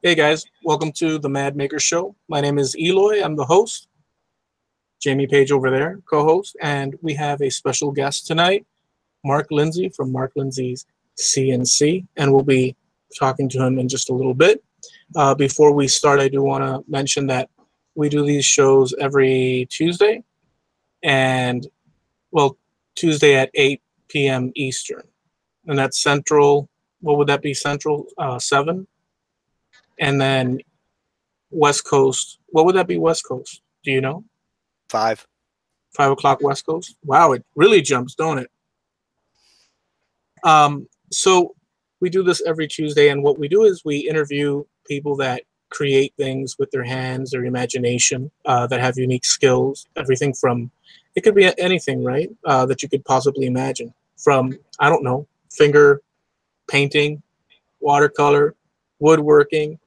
Hey guys, welcome to the Mad Maker Show. My name is Eloy. I'm the host. Jamie Page over there, co-host, and we have a special guest tonight, Mark Lindsay from Mark Lindsay's CNC, and we'll be talking to him in just a little bit. Before we start, I do want to mention that we do these shows every Tuesday, and well, Tuesday at 8 p.m. Eastern, and that's Central. What would that be? Central 7. And then West Coast, what would that be West Coast? Do you know? 5. 5 o'clock West Coast? Wow, it really jumps, don't it? So we do this every Tuesday, and what we do is we interview people that create things with their hands, their imagination, that have unique skills, everything from, it could be anything, right, that you could possibly imagine. From, I don't know, finger painting, watercolor, woodworking,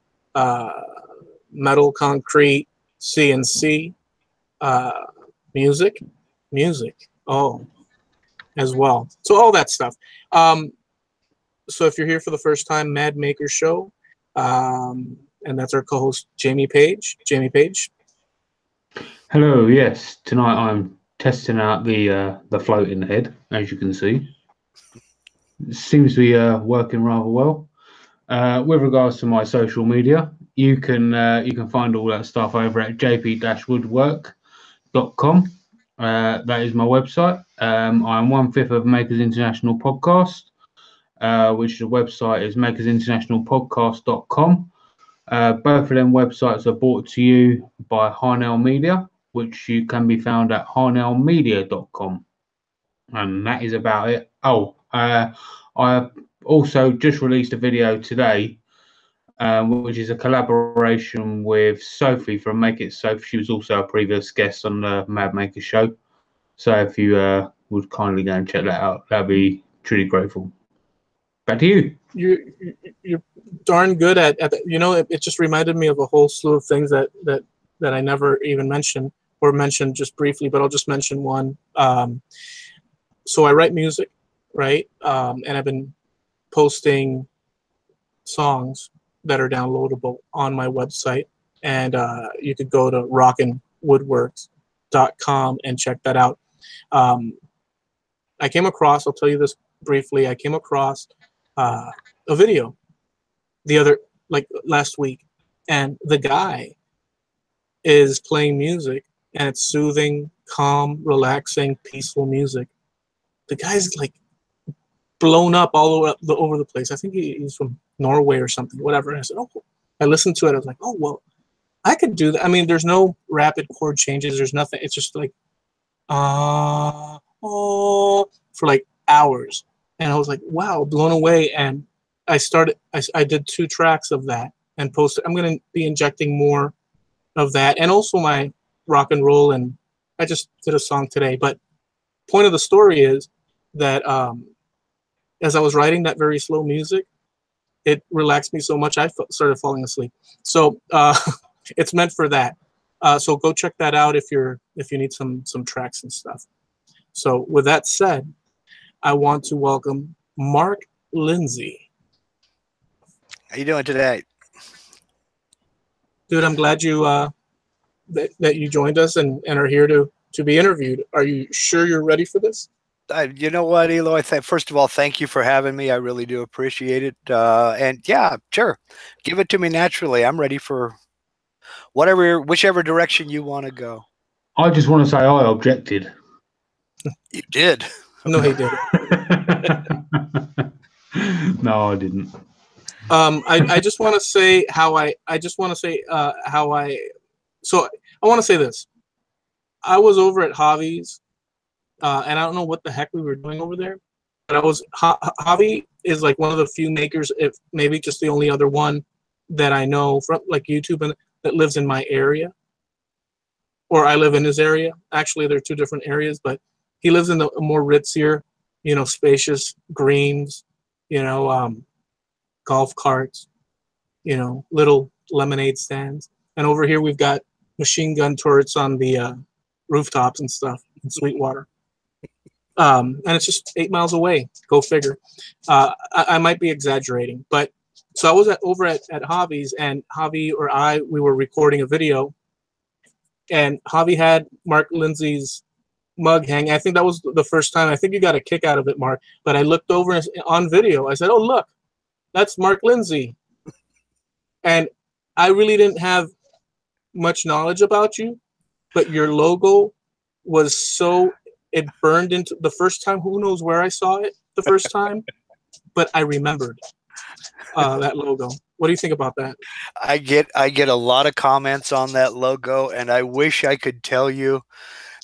metal, concrete, CNC, music, as well. So all that stuff. So if you're here for the first time, Mad Maker Show, and that's our co-host Jamie Page. Jamie Page. Hello. Yes, tonight I'm testing out the floating head, as you can see. It seems to be working rather well. With regards to my social media, you can find all that stuff over at jp-woodwork.com. That is my website. I'm 1/5 of Makers International Podcast, which the website is makersinternationalpodcast.com. Both of them websites are brought to you by Harnealmedia, which you can be found at harnealmedia.com. And that is about it. Oh, I also just released a video today, which is a collaboration with Sophie from Make It Sophie. She was also a previous guest on the Mad Maker Show. So if you would kindly go and check that out, that'd be truly grateful. Back to you. You're darn good at you know, it just reminded me of a whole slew of things that I never even mentioned, or mentioned just briefly, but I'll just mention one. So I write music, right? And I've been posting songs that are downloadable on my website, and you could go to rockinwoodworks.com and check that out. I came across, I'll tell you this briefly, I came across a video last week, and the guy is playing music, and it's soothing, calm, relaxing, peaceful music. The guy's like blown up all over the place. I think he's from Norway or something, whatever. And I said, oh, I listened to it. I was like, oh, well, I could do that. I mean, there's no rapid chord changes. There's nothing. It's just like, for like hours. And I was like, wow, blown away. And I did 2 tracks of that and posted. I'm going to be injecting more of that. And also my rock and roll. And I just did a song today. But point of the story is that, as I was writing that very slow music, it relaxed me so much I started falling asleep. So it's meant for that. So go check that out if you need some tracks and stuff. So with that said, I want to welcome Mark Lindsay. How you doing today? Dude, I'm glad you that you joined us and are here to be interviewed. Are you sure you're ready for this? You know what, Eloy? First of all, thank you for having me. I really do appreciate it. And yeah, sure. Give it to me naturally. I'm ready for whichever direction you want to go. I just want to say I objected. You did. No, he didn't. No, I didn't. I just want to say so I want to say this. I was over at Javi's, and I don't know what the heck we were doing over there, but Javi is like one of the few makers, if maybe just the only other one that I know from like YouTube and that lives in my area, or I live in his area. Actually, they're 2 different areas, but he lives in the more ritzier, you know, spacious greens, you know, golf carts, you know, little lemonade stands. And over here we've got machine gun turrets on the rooftops and stuff in Sweetwater. And it's just 8 miles away. Go figure. I might be exaggerating, but So I was over at Javi's, and Javi or we were recording a video, and Javi had Mark Lindsay's mug hang. I think that was the first time. I think you got a kick out of it, Mark. But I looked over on video. I said, "Oh, look, that's Mark Lindsay." And I really didn't have much knowledge about you, but your logo was so, it burned into the first time. Who knows where I saw it the first time, but I remembered that logo. What do you think about that? I get a lot of comments on that logo, and I wish I could tell you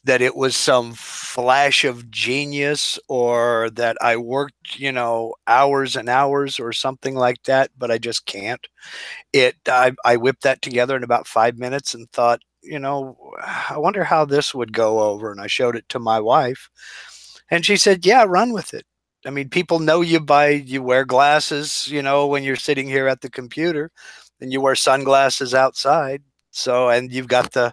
that it was some flash of genius or that I worked, you know, hours and hours or something like that, but I just can't. I whipped that together in about 5 minutes and thought, you know, I wonder how this would go over. And I showed it to my wife, and she said, yeah, run with it. I mean, people know you you wear glasses, you know, when you're sitting here at the computer, and you wear sunglasses outside. So, and you've got the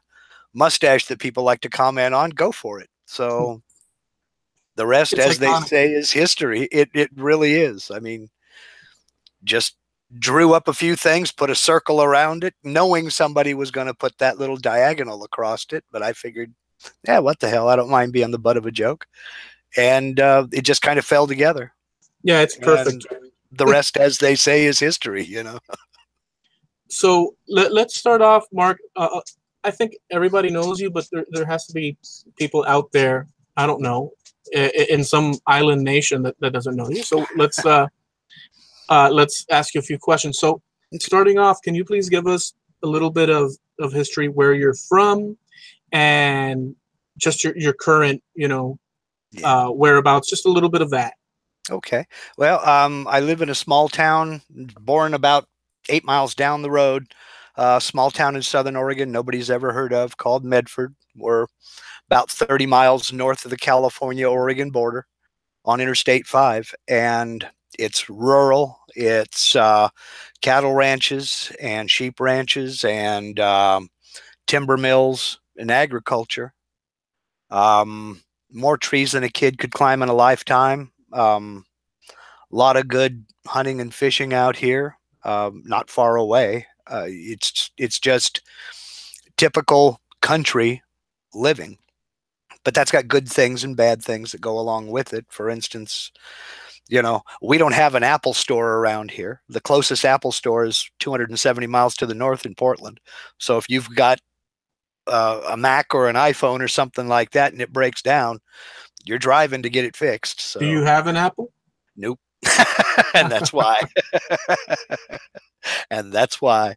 mustache that people like to comment on, go for it. So the rest, as they say, is history. It really is. I mean, just drew up a few things, put a circle around it, knowing somebody was going to put that little diagonal across it. But I figured, yeah, what the hell? I don't mind being the butt of a joke. And it just kind of fell together. Yeah, it's perfect. And the rest, as they say, is history, you know. So let's start off, Mark. I think everybody knows you, but there has to be people out there, I don't know, in some island nation that doesn't know you. So let's ask you a few questions. So starting off, can you please give us a little bit of history, where you're from, and just your current, you know, whereabouts, just a little bit of that. Okay. Well, I live in a small town, born about 8 miles down the road. Small town in Southern Oregon, nobody's ever heard of, called Medford. We're about 30 miles north of the California-Oregon border on Interstate 5, and it's rural. It's cattle ranches and sheep ranches and timber mills and agriculture. More trees than a kid could climb in a lifetime. A lot of good hunting and fishing out here, not far away. It's just typical country living, but that's got good things and bad things that go along with it. For instance, you know, we don't have an Apple store around here. The closest Apple store is 270 miles to the north in Portland. So if you've got a Mac or an iPhone or something like that and it breaks down, you're driving to get it fixed. So, do you have an Apple? Nope. And that's why. And that's why.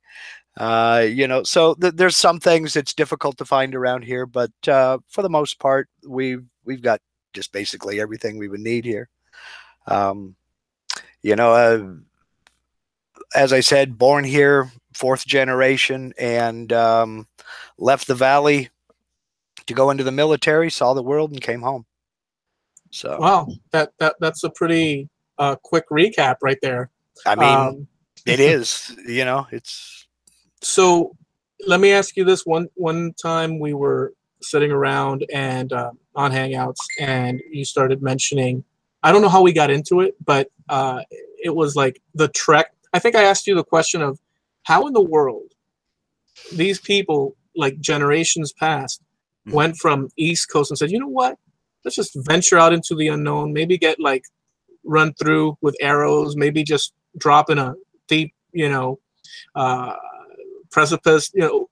You know, so there's some things it's difficult to find around here, but for the most part, we've got just basically everything we would need here. You know, as I said, born here, 4th generation, and left the valley to go into the military, saw the world, and came home. So wow, that's a pretty quick recap right there. I mean, it is, you know, it's. So let me ask you this. One time we were sitting around and on Hangouts, and you started mentioning, I don't know how we got into it, but it was like the trek. I think I asked you the question of how in the world these people, like generations past, went from East Coast and said, you know what, let's just venture out into the unknown, maybe get like run through with arrows, maybe just drop in a deep, you know, precipice, you know,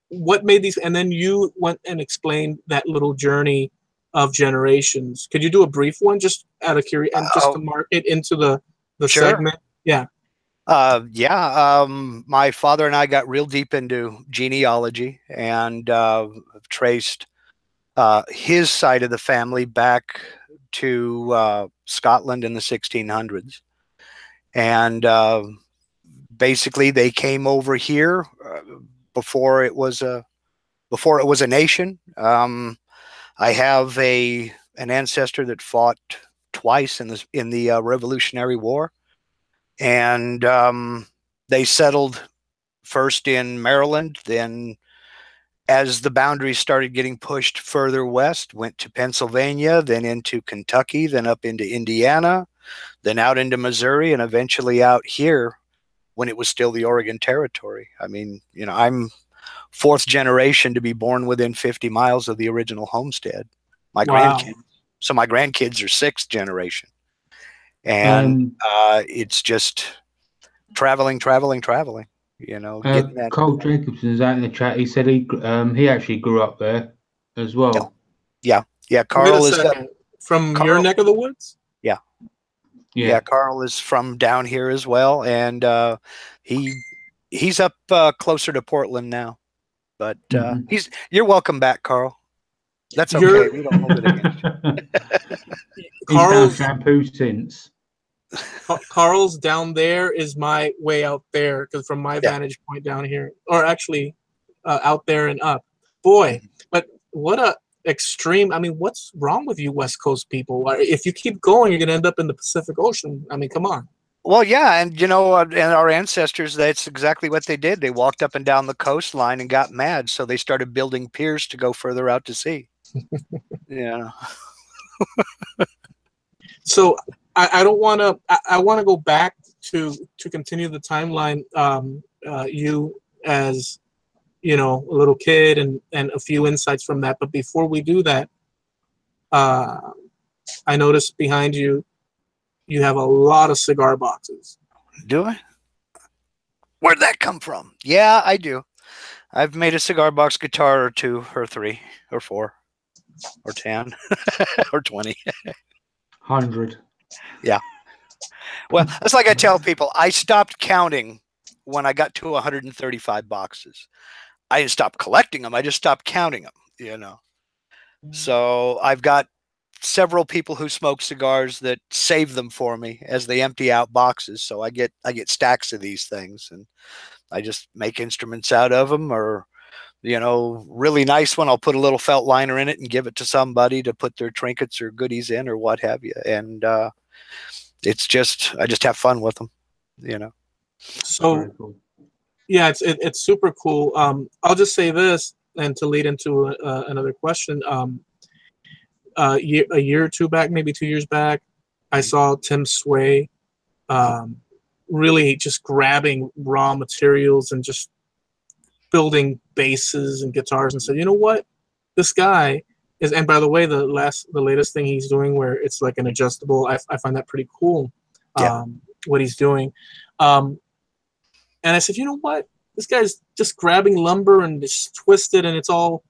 what made these, and then you went and explained that little journey of generations. Could you do a brief one, just out of curiosity, and just to mark it into the sure. segment? Yeah. My father and I got real deep into genealogy and traced his side of the family back to Scotland in the 1600s. And basically they came over here before it was a nation. I have an ancestor that fought twice in the Revolutionary War, and they settled first in Maryland. Then, as the boundaries started getting pushed further west, went to Pennsylvania, then into Kentucky, then up into Indiana, then out into Missouri, and eventually out here when it was still the Oregon Territory. I mean, you know, I'm fourth generation to be born within 50 miles of the original homestead. My grandkids. So my grandkids are sixth generation. And it's just traveling, you know, getting that. Cole Jacobson's out in the chat. He said he actually grew up there as well. Yeah. Carl is from your neck of the woods. Yeah, Carl is from down here as well, and he's up closer to Portland now. But you're welcome back, Carl. That's okay. We don't hold it against you. Carl's shampoo since. Carl's down there is my way out there, because from my vantage point down here, or actually out there and up. Boy, but what a extreme. I mean, what's wrong with you West Coast people? If you keep going, you're going to end up in the Pacific Ocean. I mean, come on. Well, yeah, and you know, and our ancestors, that's exactly what they did. They walked up and down the coastline and got mad, so they started building piers to go further out to sea. Yeah. So I don't want to. I want to go back to continue the timeline. You as, you know, a little kid, and a few insights from that. But before we do that, I noticed behind you, you have a lot of cigar boxes. Do I? Where'd that come from? Yeah, I do. I've made a cigar box guitar or 2 or 3 or 4 or 10 or 20. 100. Yeah. Well, that's like I tell people, I stopped counting when I got to 135 boxes. I didn't stop collecting them. I just stopped counting them, you know. So I've got several people who smoke cigars that save them for me as they empty out boxes. So I get stacks of these things, and I just make instruments out of them, or, you know, really nice one, I'll put a little felt liner in it and give it to somebody to put their trinkets or goodies in or what have you. And it's just, I just have fun with them, you know. So yeah, it's super cool. I'll just say this, and to lead into another question. A year or two back, maybe 2 years back, I saw Tim Sway really just grabbing raw materials and just building basses and guitars, and said, you know what, this guy is. And by the way, the latest thing he's doing, where it's like an adjustable, I find that pretty cool. What he's doing. And I said, you know what? This guy's just grabbing lumber and just twisted, and it's all.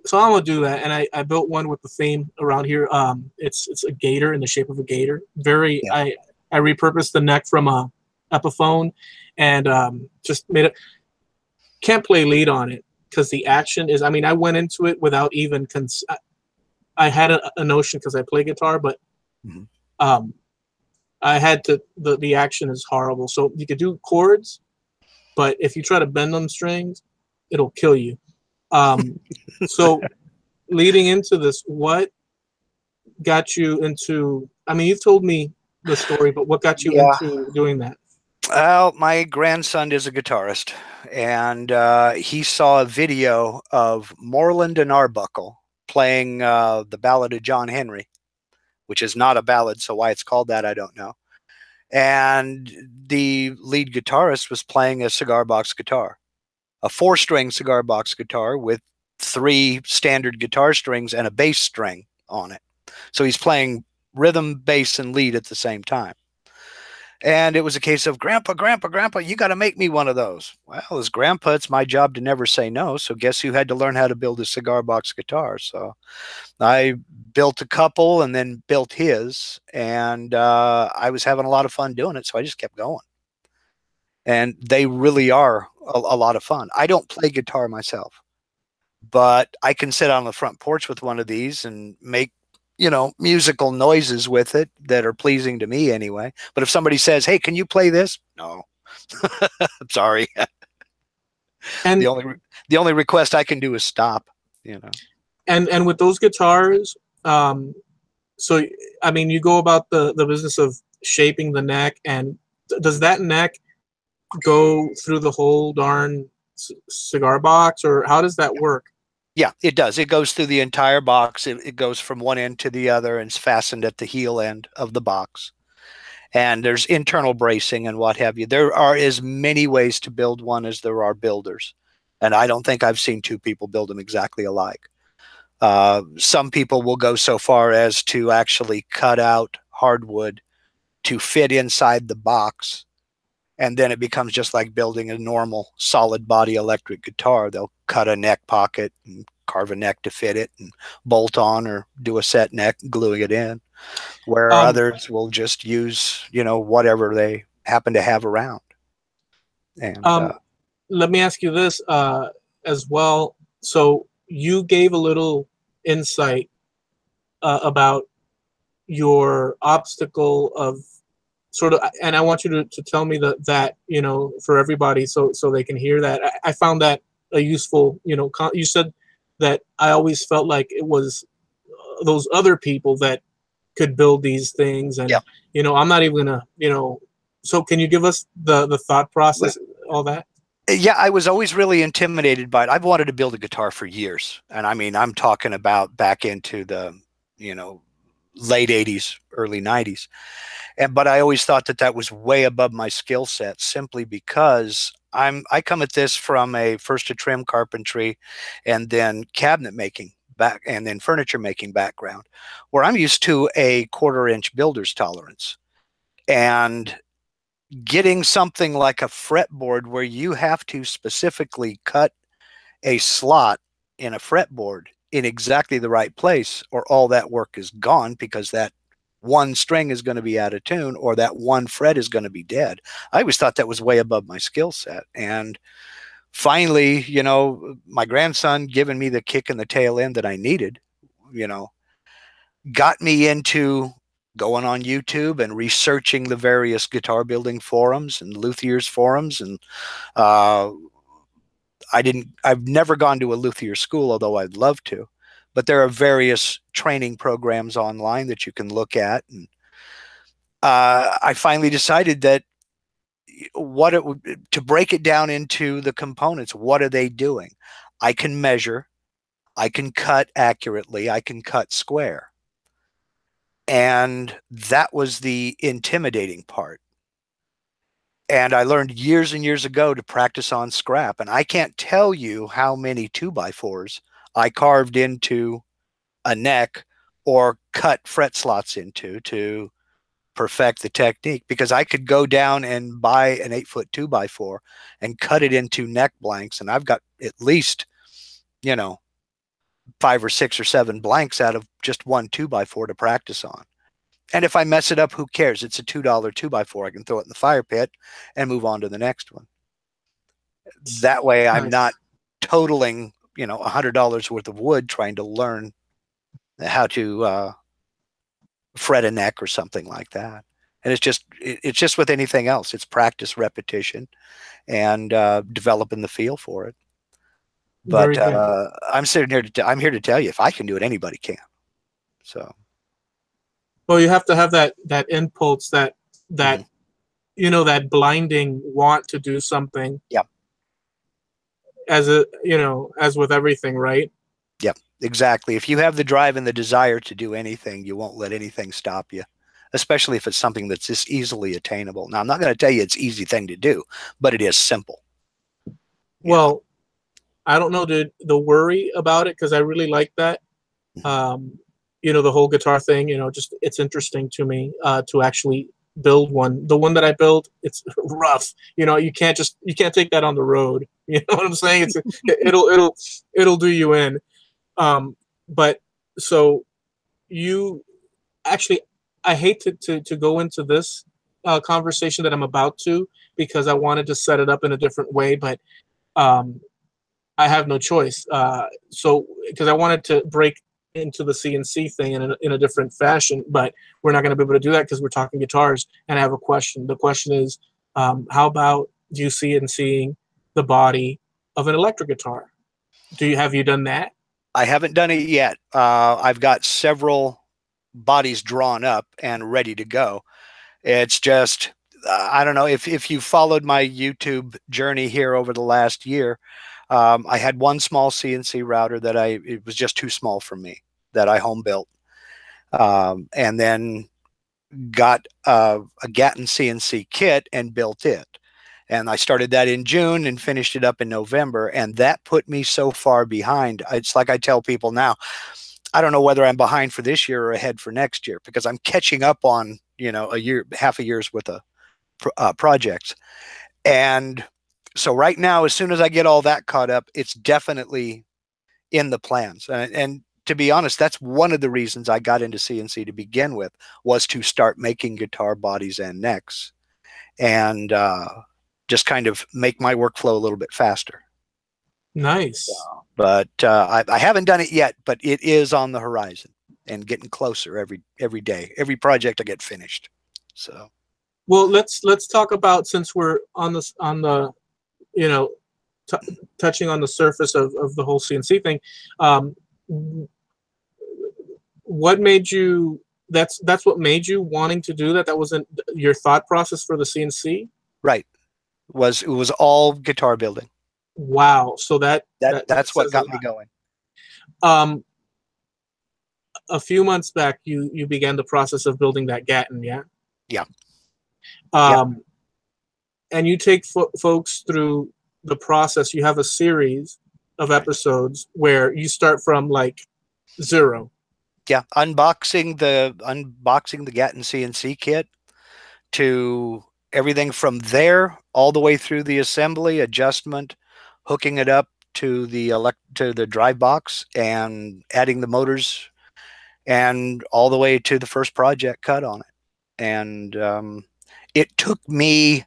So I'm gonna do that, and I built one with the theme around here. It's a gator in the shape of a gator. I repurposed the neck from a Epiphone, and just made it. Can't play lead on it because the action is. I mean, I went into it without even. I had a notion because I play guitar, but I had to. The action is horrible. So you could do chords, but if you try to bend them strings, it'll kill you. So leading into this, what got you into, I mean, you've told me the story, but what got you into doing that? Well, my grandson is a guitarist, and he saw a video of Moreland and Arbuckle playing the Ballad of John Henry, which is not a ballad, so why it's called that, I don't know. And the lead guitarist was playing a cigar box guitar, a 4-string cigar box guitar with 3 standard guitar strings and a bass string on it. So he's playing rhythm, bass, and lead at the same time. And it was a case of, Grandpa, you got to make me one of those. Well, as Grandpa, it's my job to never say no. So guess who had to learn how to build a cigar box guitar? So I built a couple and then built his, and I was having a lot of fun doing it. So I just kept going. And they really are a lot of fun. I don't play guitar myself, but I can sit on the front porch with one of these and make, you know, musical noises with it that are pleasing to me anyway. But if somebody says, hey, can you play this? No, I'm sorry. And the only request I can do is stop, you know. And with those guitars, so, I mean, you go about the business of shaping the neck, and does that neck go through the whole darn cigar box, or how does that work? Yeah, it does. It goes through the entire box. It goes from one end to the other, and it's fastened at the heel end of the box. and there's internal bracing and what have you. There are as many ways to build one as there are builders. And I don't think I've seen two people build them exactly alike. Some people will go so far as to actually cut out hardwood to fit inside the box. And then it becomes just like building a normal solid body electric guitar. They'll cut a neck pocket and carve a neck to fit it and bolt on, or do a set neck, gluing it in. Where others will just use, you know, whatever they happen to have around. And let me ask you this as well. So you gave a little insight about your obstacle of sort of, and I want you to tell me that, you know, for everybody, so they can hear that. I found that a useful, you know, you said that I always felt like it was those other people that could build these things, and you know, I'm not even gonna, you know. So can you give us the thought process, all that? Yeah, I was always really intimidated by it. I've wanted to build a guitar for years, and I mean, I'm talking about back into the, you know, late 80s, early 90s. But I always thought that was way above my skill set, simply because I come at this from first a trim carpentry and then cabinet making and then furniture making background, where I'm used to a 1/4 inch builder's tolerance. And getting something like a fretboard where you have to specifically cut a slot in a fretboard in exactly the right place, or all that work is gone, because that one string is going to be out of tune, or that one fret is going to be dead. I always thought that was way above my skill set. And finally, you know, my grandson giving me the kick in the tail end that I needed, you know, got me into going on YouTube and researching the various guitar building forums and luthiers forums. And I've never gone to a luthier school, although I'd love to. But there are various training programs online that you can look at. And I finally decided that to break it down into the components, what are they doing? I can measure, I can cut accurately, I can cut square. And that was the intimidating part. And I learned years and years ago to practice on scrap. And I can't tell you how many 2x4s I carved into a neck or cut fret slots into to perfect the technique, because I could go down and buy an 8-foot 2x4 and cut it into neck blanks. And I've got at least, you know, 5 or 6 or 7 blanks out of just one 2x4 to practice on. And if I mess it up, who cares? It's a $2 2x4. I can throw it in the fire pit and move on to the next one. That way I'm not totaling, you know, $100 worth of wood trying to learn how to fret a neck or something like that. And it's just with anything else. It's practice, repetition, and developing the feel for it. But I'm sitting here I'm here to tell you, if I can do it, anybody can. So. Well, you have to have that impulse, that you know, that blinding want to do something. Yep. As with everything, right? Yep, exactly. If you have the drive and the desire to do anything, you won't let anything stop you, especially if it's something that's just easily attainable. Now, I'm not going to tell you it's an easy thing to do, but it is simple. Well, I don't know the worry about it, because I really like that. You know, the whole guitar thing, you know, just it's interesting to me to actually build one. The one that I built, it's rough. You know, you can't take that on the road. You know what I'm saying? It'll do you in. But so you actually, I hate to go into this conversation that I'm about to, because I wanted to set it up in a different way, but I have no choice. So because I wanted to break into the CNC thing in a different fashion, but we're not going to be able to do that because we're talking guitars. And I have a question. The question is, how about you CNCing the body of an electric guitar? Have you done that? I haven't done it yet. I've got several bodies drawn up and ready to go. It's just, I don't know if you followed my YouTube journey here over the last year. I had one small CNC router that it was just too small for me, that I home built. And then got a Gatton CNC kit and built it. And I started that in June and finished it up in November. And that put me so far behind. It's like I tell people now, I don't know whether I'm behind for this year or ahead for next year, because I'm catching up on, you know, half a year's worth of projects. And so right now, as soon as I get all that caught up, it's definitely in the plans. And to be honest, that's one of the reasons I got into CNC to begin with, was to start making guitar bodies and necks, and just kind of make my workflow a little bit faster. Nice. But I haven't done it yet, but it is on the horizon and getting closer every day. Every project I get finished. So, well, let's talk about, since we're on the you know, touching on the surface of the whole CNC thing. What made you? That's what made you wanting to do that. That wasn't your thought process for the CNC, right? It was all guitar building. Wow. So that's what got me going. A few months back, you began the process of building that Gatton, yeah? Yeah. And you take folks through the process. You have a series of episodes where you start from like zero. Yeah, unboxing the Gatton CNC kit to everything from there all the way through the assembly, adjustment, hooking it up to the drive box and adding the motors, and all the way to the first project cut on it. And it took me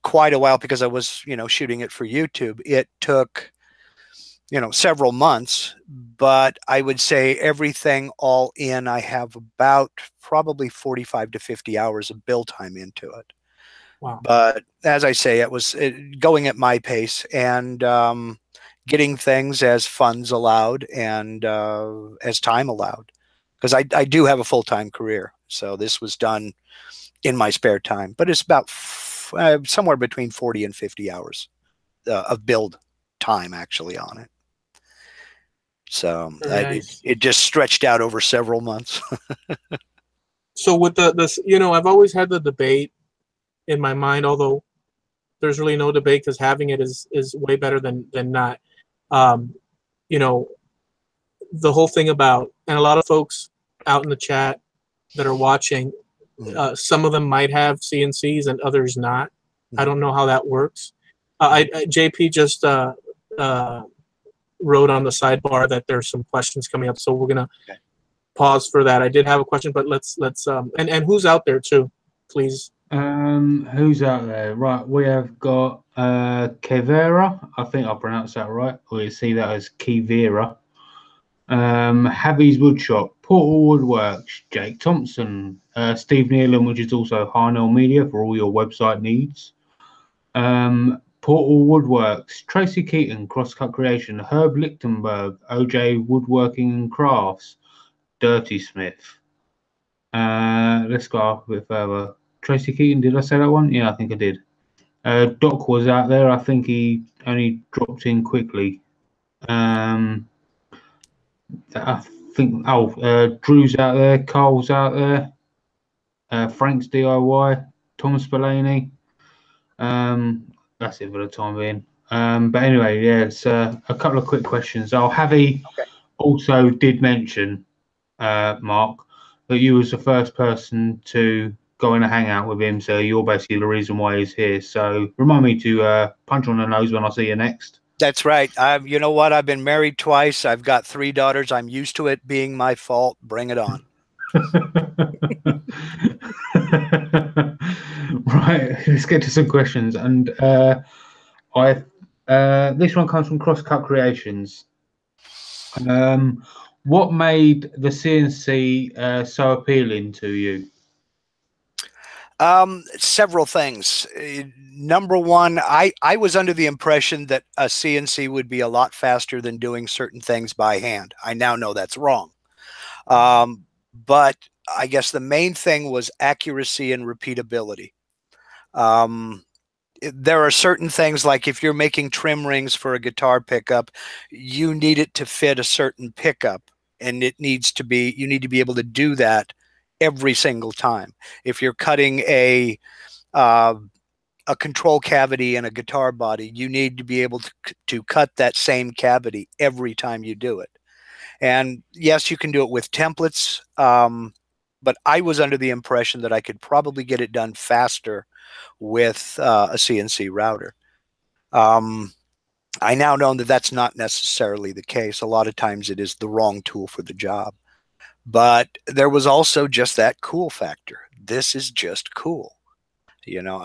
quite a while, because I was, you know, shooting it for YouTube. It took, you know, several months, but I would say everything all in, I have about probably 45 to 50 hours of build time into it. Wow. But as I say, it was going at my pace, and getting things as funds allowed and as time allowed, because I do have a full-time career. So this was done in my spare time, but it's about somewhere between 40 and 50 hours of build time actually on it. So nice. it just stretched out over several months. So with this, you know, I've always had the debate in my mind, although there's really no debate, because having it is way better than not. You know, the whole thing about, and a lot of folks out in the chat that are watching, some of them might have CNCs and others not. I don't know how that works. JP just wrote on the sidebar that there's some questions coming up, so we're gonna pause for that. I did have a question, but let's and who's out there too, please. Who's out there? Right, we have got Kevera. I think I pronounced that right. Or you see that as Kevera. Javi's Woodshop, Portal Woodworks, Jake Thompson, Steve Nealon, which is also Harnealmedia for all your website needs. Portal Woodworks, Tracy Keaton, Crosscut Creation, Herb Lichtenberg, OJ Woodworking and Crafts, Dirty Smith. Let's go up a bit further. Tracy Keaton, did I say that one? Yeah, I think I did. Doc was out there. I think he only dropped in quickly. I think, Drew's out there, Carl's out there, Frank's DIY, Thomas Spillane. That's it for the time being. But anyway, yeah, it's a couple of quick questions. Javi also did mention, Mark, that you was the first person to go in a hangout with him, so you're basically the reason why he's here. So remind me to punch on the nose when I see you next. That's right. You know what? I've been married twice. I've got 3 daughters. I'm used to it being my fault. Bring it on. Right, let's get to some questions. And this one comes from Crosscut Creations. What made the CNC so appealing to you? Several things. Number one, I was under the impression that a CNC would be a lot faster than doing certain things by hand. I now know that's wrong. But I guess the main thing was accuracy and repeatability. There are certain things, like if you're making trim rings for a guitar pickup, you need it to fit a certain pickup, and you need to be able to do that every single time. If you're cutting a control cavity in a guitar body, you need to be able to cut that same cavity every time you do it. And yes, you can do it with templates, but I was under the impression that I could probably get it done faster with a CNC router. I now know that that's not necessarily the case. A lot of times it is the wrong tool for the job. But there was also just that cool factor. This is just cool. You know,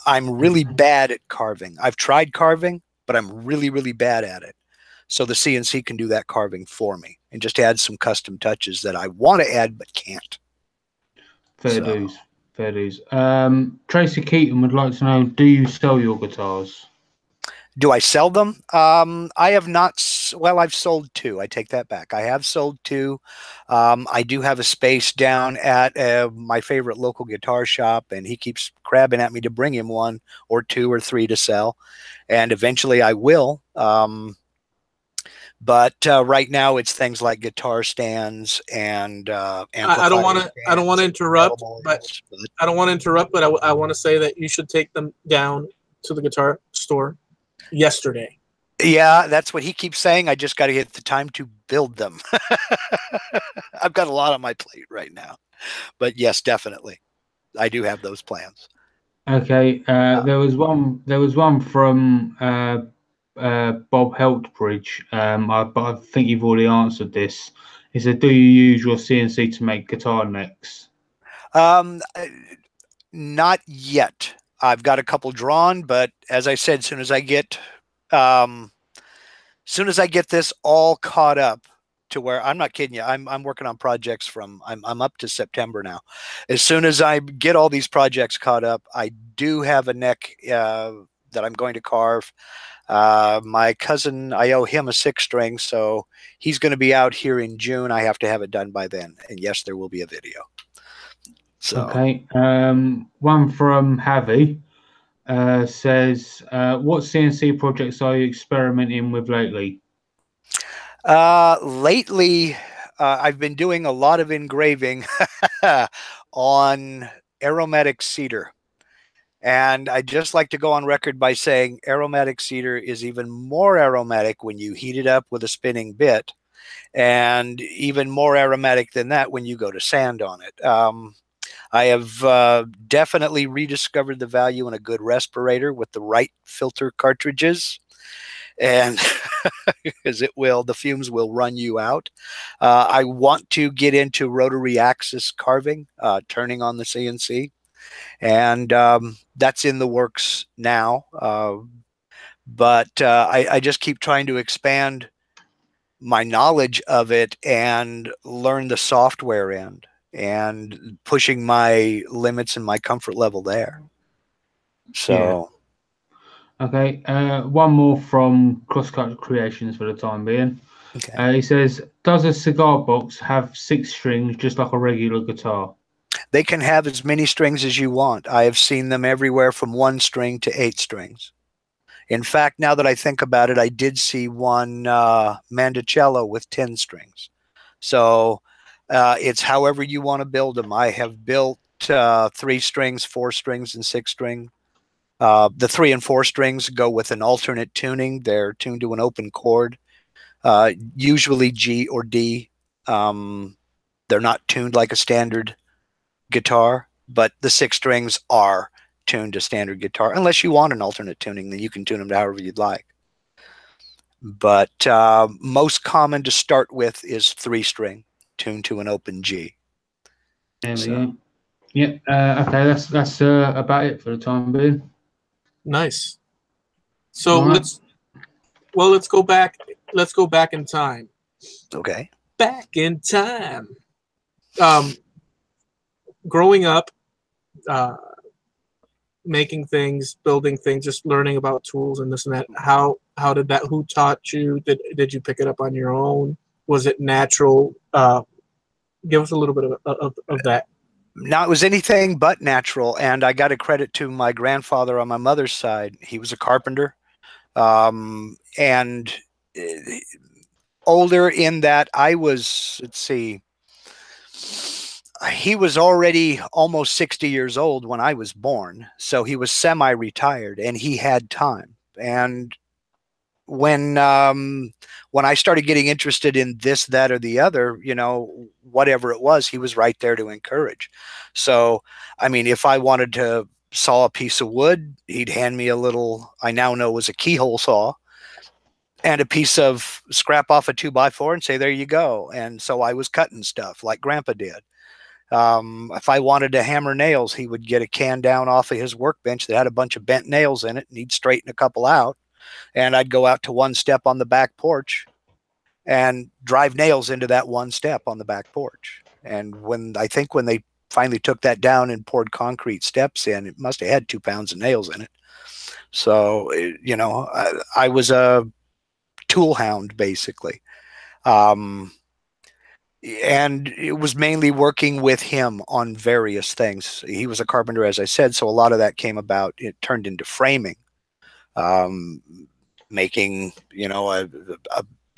I'm really bad at carving. I've tried carving, but I'm really, really bad at it. So the CNC can do that carving for me and just add some custom touches that I want to add but can't. Fair dues. Fair dues. Tracy Keaton would like to know, do you sell your guitars? Do I sell them? I have not. Well, I've sold two. I take that back. I have sold two. I do have a space down at my favorite local guitar shop, and he keeps crabbing at me to bring him one or two or three to sell. And eventually I will. But right now it's things like guitar stands and I don't want to interrupt, but I don't want to interrupt, but I want to say that you should take them down to the guitar store yesterday. Yeah, that's what he keeps saying. I just got to get the time to build them. I've got a lot on my plate right now, but yes, definitely, I do have those plans. Okay, there was one from Bob Heltbridge, but I think you've already answered this. He said, "Do you use your CNC to make guitar necks?" Not yet. I've got a couple drawn, but as I said, as soon as I get this all caught up to where, I'm not kidding you, I'm working on projects from I'm up to September now. As soon as I get all these projects caught up, I do have a neck that I'm going to carve. My cousin, I owe him a 6-string, so he's going to be out here in June. I have to have it done by then, and yes, there will be a video. So. Okay. One from Javi says, what CNC projects are you experimenting with lately? Lately, I've been doing a lot of engraving on aromatic cedar. And I just like to go on record by saying aromatic cedar is even more aromatic when you heat it up with a spinning bit, and even more aromatic than that when you go to sand on it. I have definitely rediscovered the value in a good respirator with the right filter cartridges, and because the fumes will run you out. I want to get into rotary axis carving, turning on the CNC, and that's in the works now. But I just keep trying to expand my knowledge of it and learn the software end, and pushing my limits and my comfort level there. So, yeah. Okay, one more from Crosscut Creations for the time being. Okay. He says, does a cigar box have 6 strings just like a regular guitar? They can have as many strings as you want. I have seen them everywhere from 1 string to 8 strings. In fact, now that I think about it, I did see one Mandocello with 10 strings. So it's however you want to build them. I have built 3 strings, 4 strings, and 6 string. The 3 and 4 strings go with an alternate tuning. They're tuned to an open chord, usually G or D. They're not tuned like a standard guitar, but the 6 strings are tuned to standard guitar. Unless you want an alternate tuning, then you can tune them however you'd like. But most common to start with is 3 string, tuned to an open G. There we go. Yeah. Okay, that's about it for the time being. Nice. So let's go back. Let's go back in time. Okay. Back in time. Growing up, making things, building things, just learning about tools and this and that. How did that? Who taught you? Did you pick it up on your own? Was it natural? Give us a little bit of that. Now, it was anything but natural, and I got a credit to my grandfather on my mother's side. He was a carpenter, and older in that I was, let's see, he was already almost 60 years old when I was born, so he was semi-retired and he had time. And when I started getting interested in this, that, or the other, you know, whatever it was, he was right there to encourage. So, I mean, if I wanted to saw a piece of wood, he'd hand me a little, I now know was a keyhole saw, and a piece of scrap off a 2x4 and say, there you go. And so I was cutting stuff like Grandpa did. If I wanted to hammer nails, he would get a can down off of his workbench that had a bunch of bent nails in it, and he'd straighten a couple out. And I'd go out to one step on the back porch and drive nails into that one step on the back porch. And I think when they finally took that down and poured concrete steps in, it must have had 2 pounds of nails in it. So, you know, I was a tool hound, basically. And it was mainly working with him on various things. He was a carpenter, as I said, so a lot of that came about, it turned into framing. Making, you know, a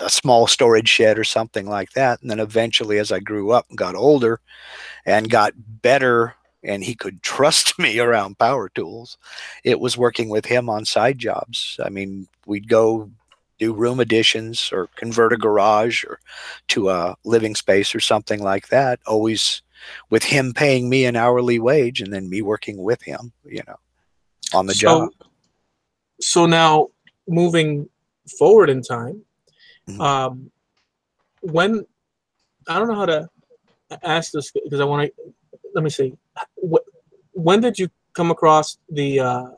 small storage shed or something like that. And then eventually, as I grew up and got older and got better, and he could trust me around power tools, it was working with him on side jobs. I mean, we'd go do room additions or convert a garage or to a living space or something like that, always with him paying me an hourly wage and then me working with him, you know, on the job. So now, moving forward in time, when, I don't know how to ask this because I want to, let me see, when did you come across the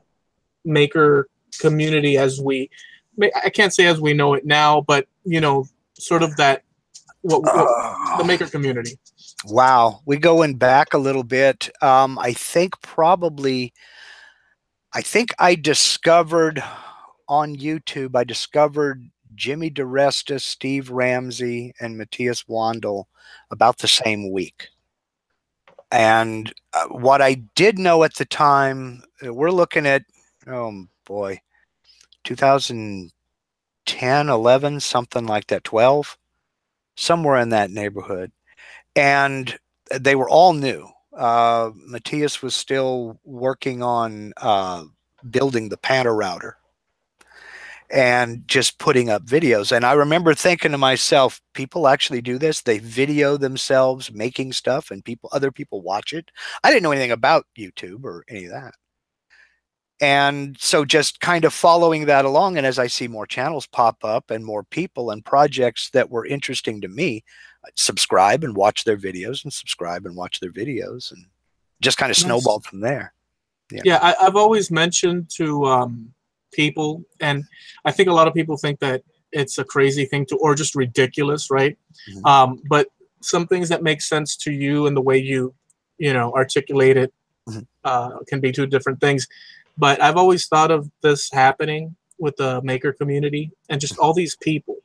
maker community as I can't say as we know it now, but, you know, sort of that, the maker community? Wow. We going back a little bit. I think I discovered on YouTube, I discovered Jimmy DeResta, Steve Ramsey, and Matthias Wandel about the same week. And what I did know at the time, we're looking at, oh boy, 2010, 11, something like that, 12, somewhere in that neighborhood. And they were all new. Matthias was still working on building the Panta router and just putting up videos. And I remember thinking to myself, people actually do this. They video themselves making stuff and other people watch it. I didn't know anything about YouTube or any of that. And so just kind of following that along. And as I see more channels pop up and more people and projects that were interesting to me, I'd subscribe and watch their videos and subscribe and watch their videos, and just kind of snowballed from there. Yeah, I've always mentioned to people, and I think a lot of people think that it's a crazy thing or just ridiculous, right? But some things that make sense to you and the way you know, articulate it can be two different things. But I've always thought of this happening with the maker community and just all these people.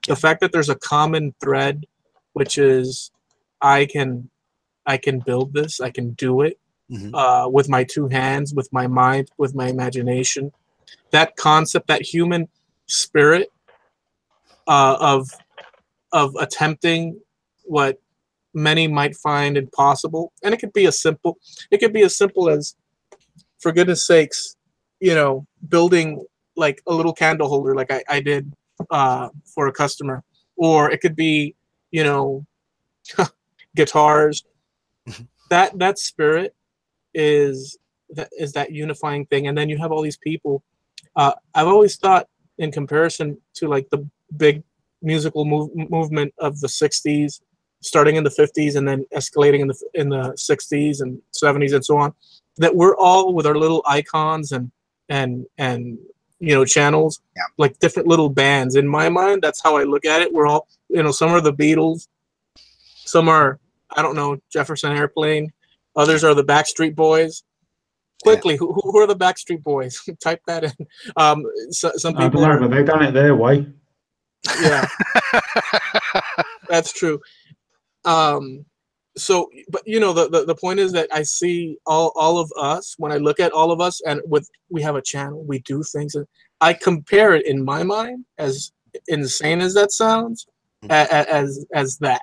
The fact that there's a common thread, which is I can build this, I can do it with my two hands, with my mind, with my imagination. That concept, that human spirit of attempting what many might find impossible, and it could be as simple as, for goodness sakes, you know, building like a little candle holder, like I did for a customer, or it could be, you know, guitars. That spirit is that unifying thing. And then you have all these people. I've always thought, in comparison to like the big musical movement of the 60s, starting in the 50s and then escalating in the 60s and 70s and so on, that we're all with our little icons and you know, channels, like different little bands. In my mind, that's how I look at it. We're all, you know, some are the Beatles, some are, I don't know, Jefferson Airplane, others are the Backstreet Boys. Quickly, who are the Backstreet Boys? Type that in. Some people I don't know, but they've done it their way. Yeah, that's true. So, but you know, the point is that I see all of us, when I look at all of us, and we have a channel, we do things, and I compare it in my mind, as insane as that sounds, as that,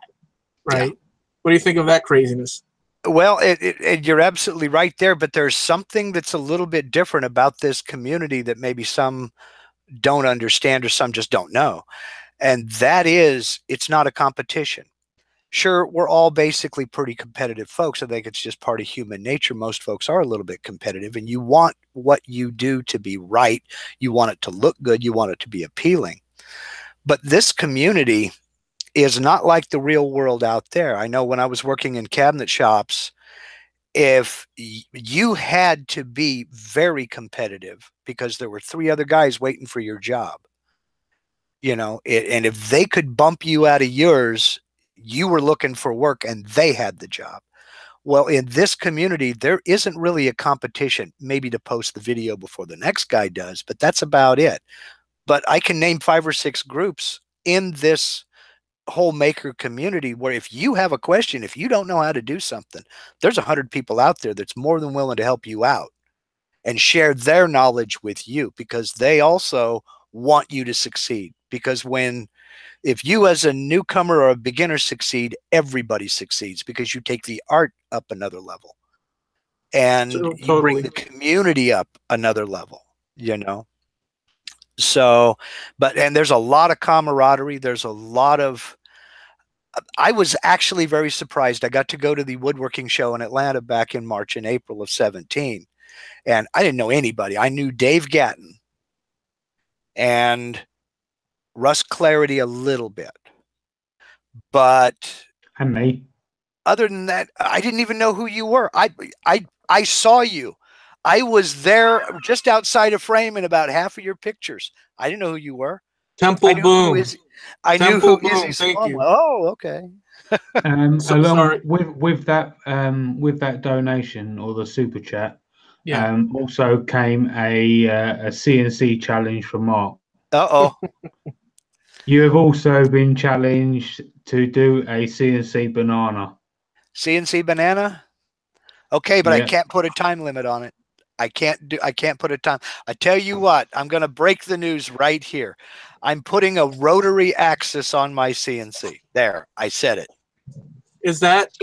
right? What do you think of that craziness? Well, you're absolutely right there, but there's something that's a little bit different about this community that maybe some don't understand or some just don't know. And that is, it's not a competition. Sure, we're all basically pretty competitive folks. I think it's just part of human nature. Most folks are a little bit competitive, and you want what you do to be right. You want it to look good. You want it to be appealing. But this community is not like the real world out there. I know when I was working in cabinet shops, if you had to be very competitive because there were 3 other guys waiting for your job, you know, and if they could bump you out of yours, you were looking for work and they had the job. Well, in this community, there isn't really a competition, maybe to post the video before the next guy does, but that's about it. But I can name 5 or 6 groups in this whole maker community where if you have a question, if you don't know how to do something, there's 100 people out there that's more than willing to help you out and share their knowledge with you, because they also want you to succeed. Because if you as a newcomer or a beginner succeed, everybody succeeds, because you take the art up another level and you bring the community up another level, you know. So, and there's a lot of camaraderie. There's a lot of, I was actually very surprised. I got to go to the woodworking show in Atlanta back in March and April of 17. And I didn't know anybody. I knew Dave Gatton and Russ Clarity a little bit. But and me. Other than that, I didn't even know who you were. I saw you. I was there just outside of frame in about half of your pictures. I didn't know who you were. Temple Boom. I knew who Izzy Thank you. Oh, okay. Along with that donation or the super chat, also came a CNC challenge from Mark. You have also been challenged to do a CNC banana. CNC banana? Okay, but I can't put a time limit on it. I can't put a time. I tell you what, I'm going to break the news right here. I'm putting a rotary axis on my CNC. There, I said it. Is that as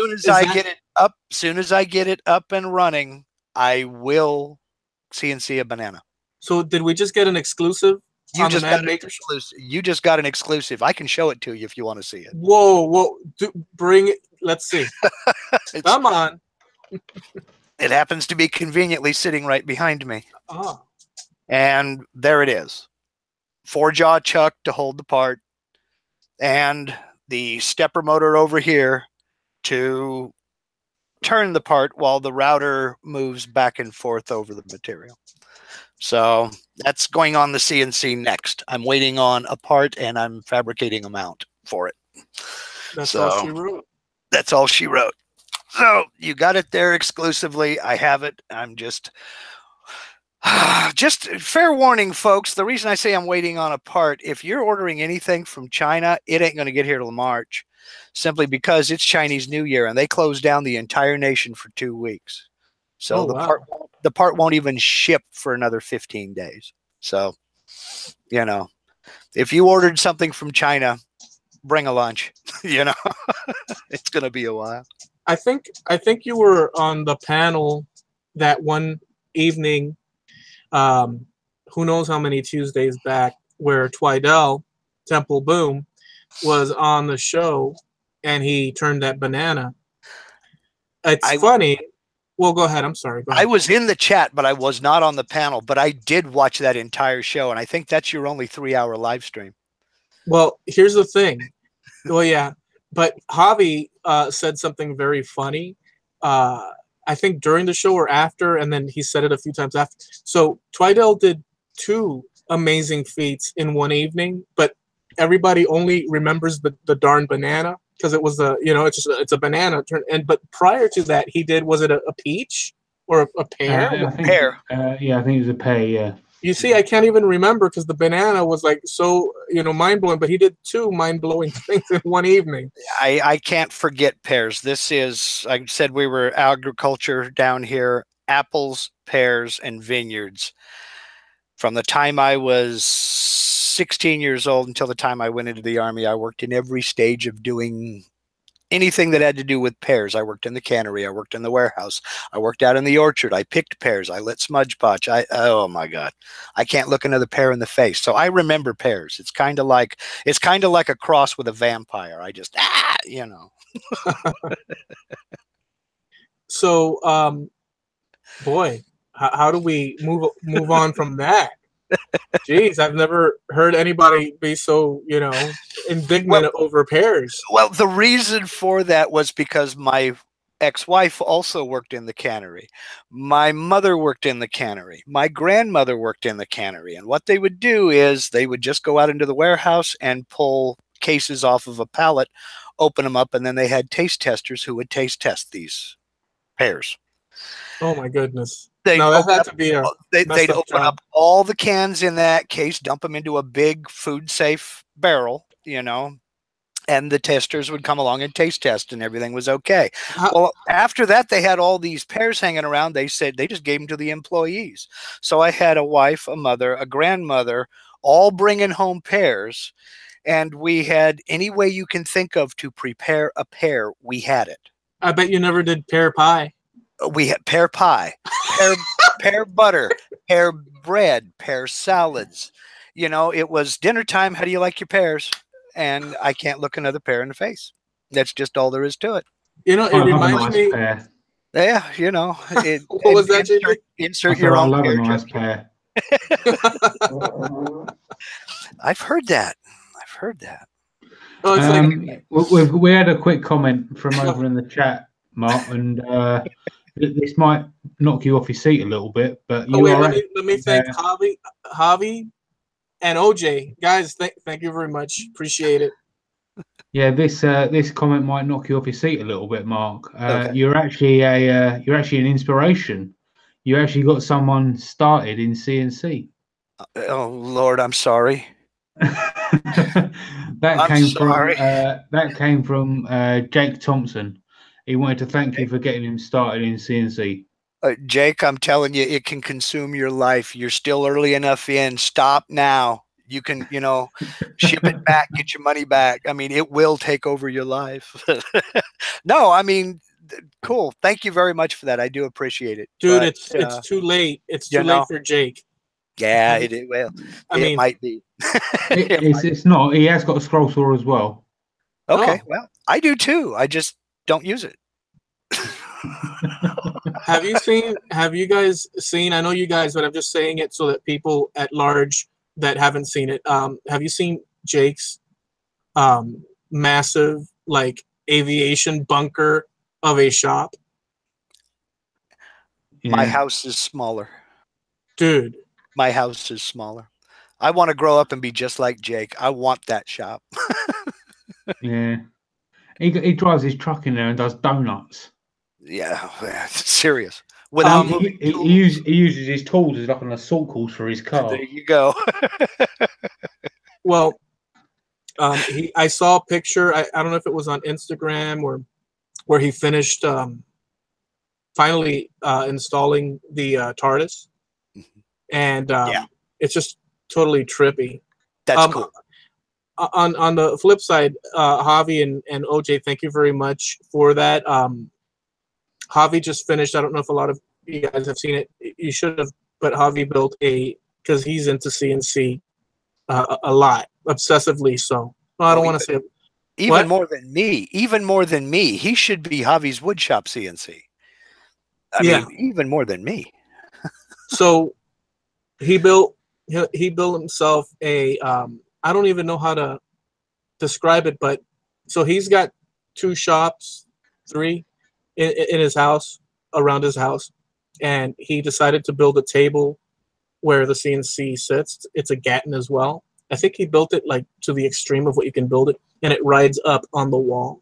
soon as I get it up and running, I will CNC a banana. So did we just get an exclusive? You just got an exclusive. You just got an exclusive. I can show it to you if you want to see it. Whoa. Bring it. Let's see. Come on. It happens to be conveniently sitting right behind me. Oh. And there it is. 4-jaw chuck to hold the part. And the stepper motor over here to turn the part while the router moves back and forth over the material. So that's going on the CNC next. I'm waiting on a part and I'm fabricating a mount for it. That's all she wrote. That's all she wrote. So you got it there exclusively. I have it. I'm just fair warning, folks. The reason I say I'm waiting on a part, if you're ordering anything from China, it ain't going to get here till March, simply because it's Chinese New Year and they close down the entire nation for 2 weeks. So the part won't even ship for another 15 days. So, you know, if you ordered something from China, bring a lunch, you know, it's going to be a while. I think you were on the panel that one evening, who knows how many Tuesdays back, where Twidell, Temple Boom, was on the show and he turned that banana. It's funny. Well, go ahead. I'm sorry. Go ahead. I was in the chat, but I was not on the panel, but I did watch that entire show. And I think that's your only 3-hour live stream. Well, here's the thing. Well, yeah. But Javi said something very funny. I think during the show or after, and then he said it a few times after. So Twidell did 2 amazing feats in one evening, but everybody only remembers the darn banana because it was it's a banana. But prior to that, he did, was it a peach or a pear? Pear. Yeah, I think it was a pear. Yeah. You see, I can't even remember because the banana was like so, mind-blowing, but he did 2 mind-blowing things in one evening. I can't forget pears. This is, I said we were agriculture down here, apples, pears, and vineyards. From the time I was 16 years old until the time I went into the Army, I worked in every stage of doing anything that had to do with pears. I worked in the cannery. I worked in the warehouse. I worked out in the orchard. I picked pears. I lit smudge potch. Oh my God, I can't look another pear in the face. So I remember pears. It's kind of like a cross with a vampire. I just you know. So, boy, how do we move on from that? Jeez, I've never heard anybody be so, you know, indignant over pears. Well, the reason for that was because my ex-wife also worked in the cannery. My mother worked in the cannery. My grandmother worked in the cannery. And what they would do is they would just go out into the warehouse and pull cases off of a pallet, open them up, and then they had taste testers who would taste test these pears. Oh my goodness. They'd open up all the cans in that case, dump them into a big food safe barrel, you know, and the testers would come along and taste test and everything was okay. Well, after that, they had all these pears hanging around. They said they just gave them to the employees. So I had a wife, a mother, a grandmother, all bringing home pears. And we had any way you can think of to prepare a pear, we had it. I bet you never did pear pie. We had pear pie, pear butter, pear bread, pear salads. You know, it was dinner time. How do you like your pears? And I can't look another pear in the face. That's just all there is to it. You know, it reminds me. Pear. Yeah, you know. What was that? Insert your own I love pear. a nice pear. I've heard that. Oh, it's we had a quick comment from over in the chat, Mark, and this might knock you off your seat a little bit, but let me thank Javi and OJ, guys. Thank you very much. Appreciate it. Yeah, this comment might knock you off your seat a little bit, Mark. Okay. You're actually an inspiration. You actually got someone started in CNC. Oh Lord, I'm sorry. That came from Jake Thompson. He wanted to thank you for getting him started in CNC. Jake, I'm telling you, it can consume your life. You're still early enough in. Stop now. You can, you know, ship it back, get your money back. I mean, it will take over your life. No, I mean, cool. Thank you very much for that. I do appreciate it. Dude, but, it's too late. It's too late for Jake. Yeah, it will. It might be. It's not. He has got a scroll saw as well. Okay, well, I do too. I just don't use it. Have you guys seen, I know you guys, but I'm just saying it so that people at large that haven't seen it, have you seen Jake's massive like aviation bunker of a shop? Yeah. My house is smaller. Dude. My house is smaller. I want to grow up and be just like Jake. I want that shop. Yeah. He drives his truck in there and does donuts. Yeah, serious. Without he uses his tools as like an assault course for his car. There you go. Well, I saw a picture. I don't know if it was on Instagram or where he finished finally installing the TARDIS, and it's just totally trippy. That's cool. On the flip side, Javi and OJ, thank you very much for that. Javi just finished. I don't know if a lot of you guys have seen it. You should have, but Javi built because he's into CNC a lot, obsessively so. Well, I don't want to say even more than me. Even more than me. He should be Javi's woodshop CNC. I mean, even more than me. So he built himself a. I don't even know how to describe it, but so he's got 2 shops, 3 in his house, around his house, and he decided to build a table where the CNC sits. It's a Gatton as well. I think he built it like to the extreme of what you can build it, and it rides up on the wall.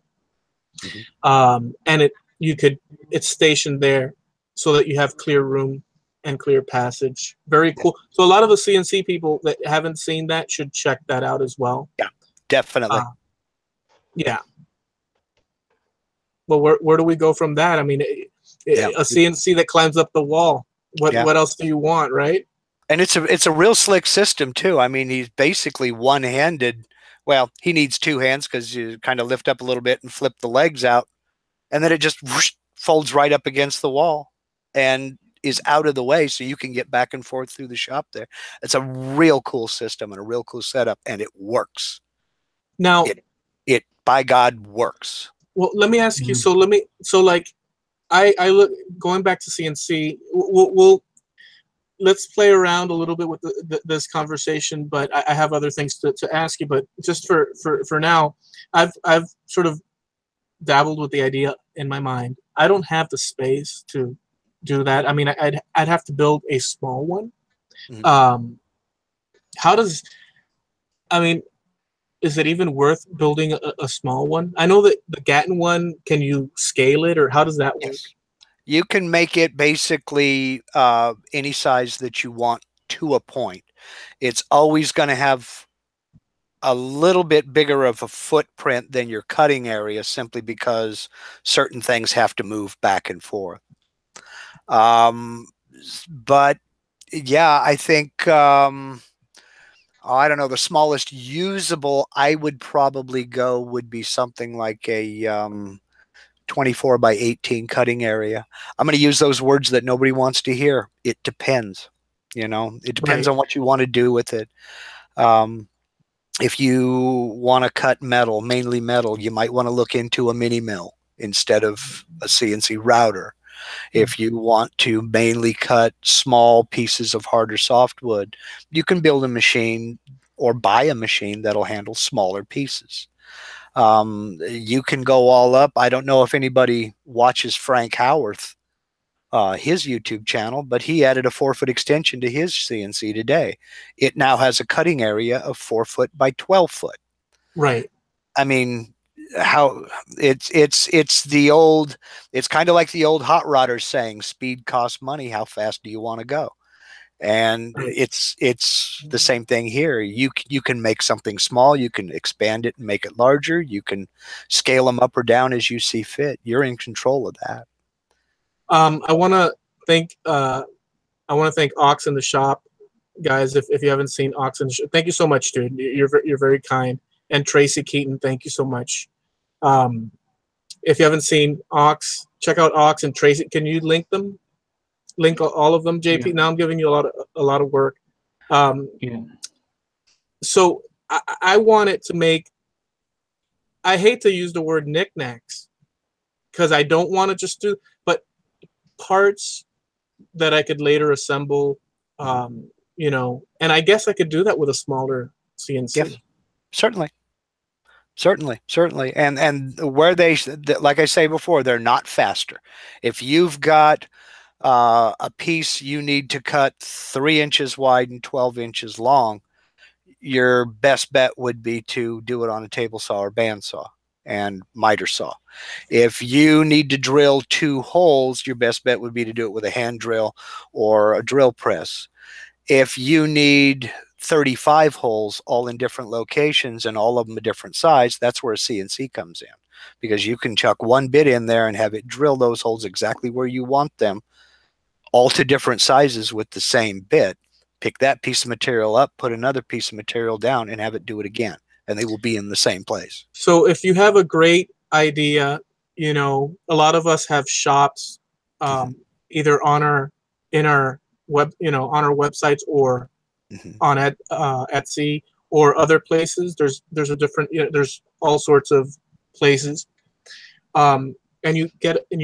Mm-hmm. And it's stationed there so that you have clear room and clear passage. Very cool. So a lot of the CNC people that haven't seen that should check that out as well. Yeah, definitely. Yeah. Well, where do we go from that? I mean, a CNC that climbs up the wall. What else do you want, right? And it's a real slick system too. I mean, he's basically one-handed. Well, he needs two hands because you kind of lift up a little bit and flip the legs out, and then it just whoosh, folds right up against the wall and is out of the way so you can get back and forth through the shop there. It's a real cool system and a real cool setup, and it works. Now, it by God works. Well, let me ask you. So like, I look going back to CNC. Let's play around a little bit with this conversation, but I have other things to ask you. But just for now, I've sort of dabbled with the idea in my mind. I don't have the space to do that. I mean, I'd have to build a small one. Mm-hmm. Is it even worth building a small one? I know that the Gatton one, can you scale it, or how does that work? Yes. You can make it basically any size that you want to a point. It's always going to have a little bit bigger of a footprint than your cutting area, simply because certain things have to move back and forth. But yeah, I think, I don't know, the smallest usable I would probably go would be something like a 24 by 18 cutting area. I'm going to use those words that nobody wants to hear. It depends. You know, it depends on what you want to do with it. If you want to cut metal, mainly metal, you might want to look into a mini mill instead of a CNC router. If you want to mainly cut small pieces of hard or softwood, you can build a machine or buy a machine that'll handle smaller pieces. You can go all up. I don't know if anybody watches Frank Howarth, his YouTube channel, but he added a 4-foot extension to his CNC today. It now has a cutting area of 4 foot by 12 foot. Right. I mean, how it's the old, it's kind of like the old hot rodders saying, speed costs money. How fast do you want to go? And it's the same thing here. You can make something small, you can expand it and make it larger, you can scale them up or down as you see fit. You're in control of that. I want to thank Ox in the shop, guys. If you haven't seen Ox in the shop, thank you so much, dude. You're very kind. And Tracy Keaton, thank you so much. If you haven't seen Ox, check out Ox and Tracy. Can you link them? Link all of them, JP. Yeah. Now I'm giving you a lot of work. So I wanted to make. I hate to use the word knickknacks because I don't want to just do, but parts that I could later assemble. You know, and I guess I could do that with a smaller CNC. Yes, certainly. Certainly. And where they, like I say before, they're not faster. If you've got a piece you need to cut 3 inches wide and 12 inches long, your best bet would be to do it on a table saw or bandsaw and miter saw. If you need to drill 2 holes, your best bet would be to do it with a hand drill or a drill press. If you need 35 holes all in different locations and all of them a different size, that's where a CNC comes in, because you can chuck one bit in there and have it drill those holes exactly where you want them, all to different sizes with the same bit. Pick that piece of material up, put another piece of material down, and have it do it again, and they will be in the same place. So if you have a great idea, you know, a lot of us have shops either in our web, you know, on our websites or on Etsy or other places. There's a different, you know, there's all sorts of places, and you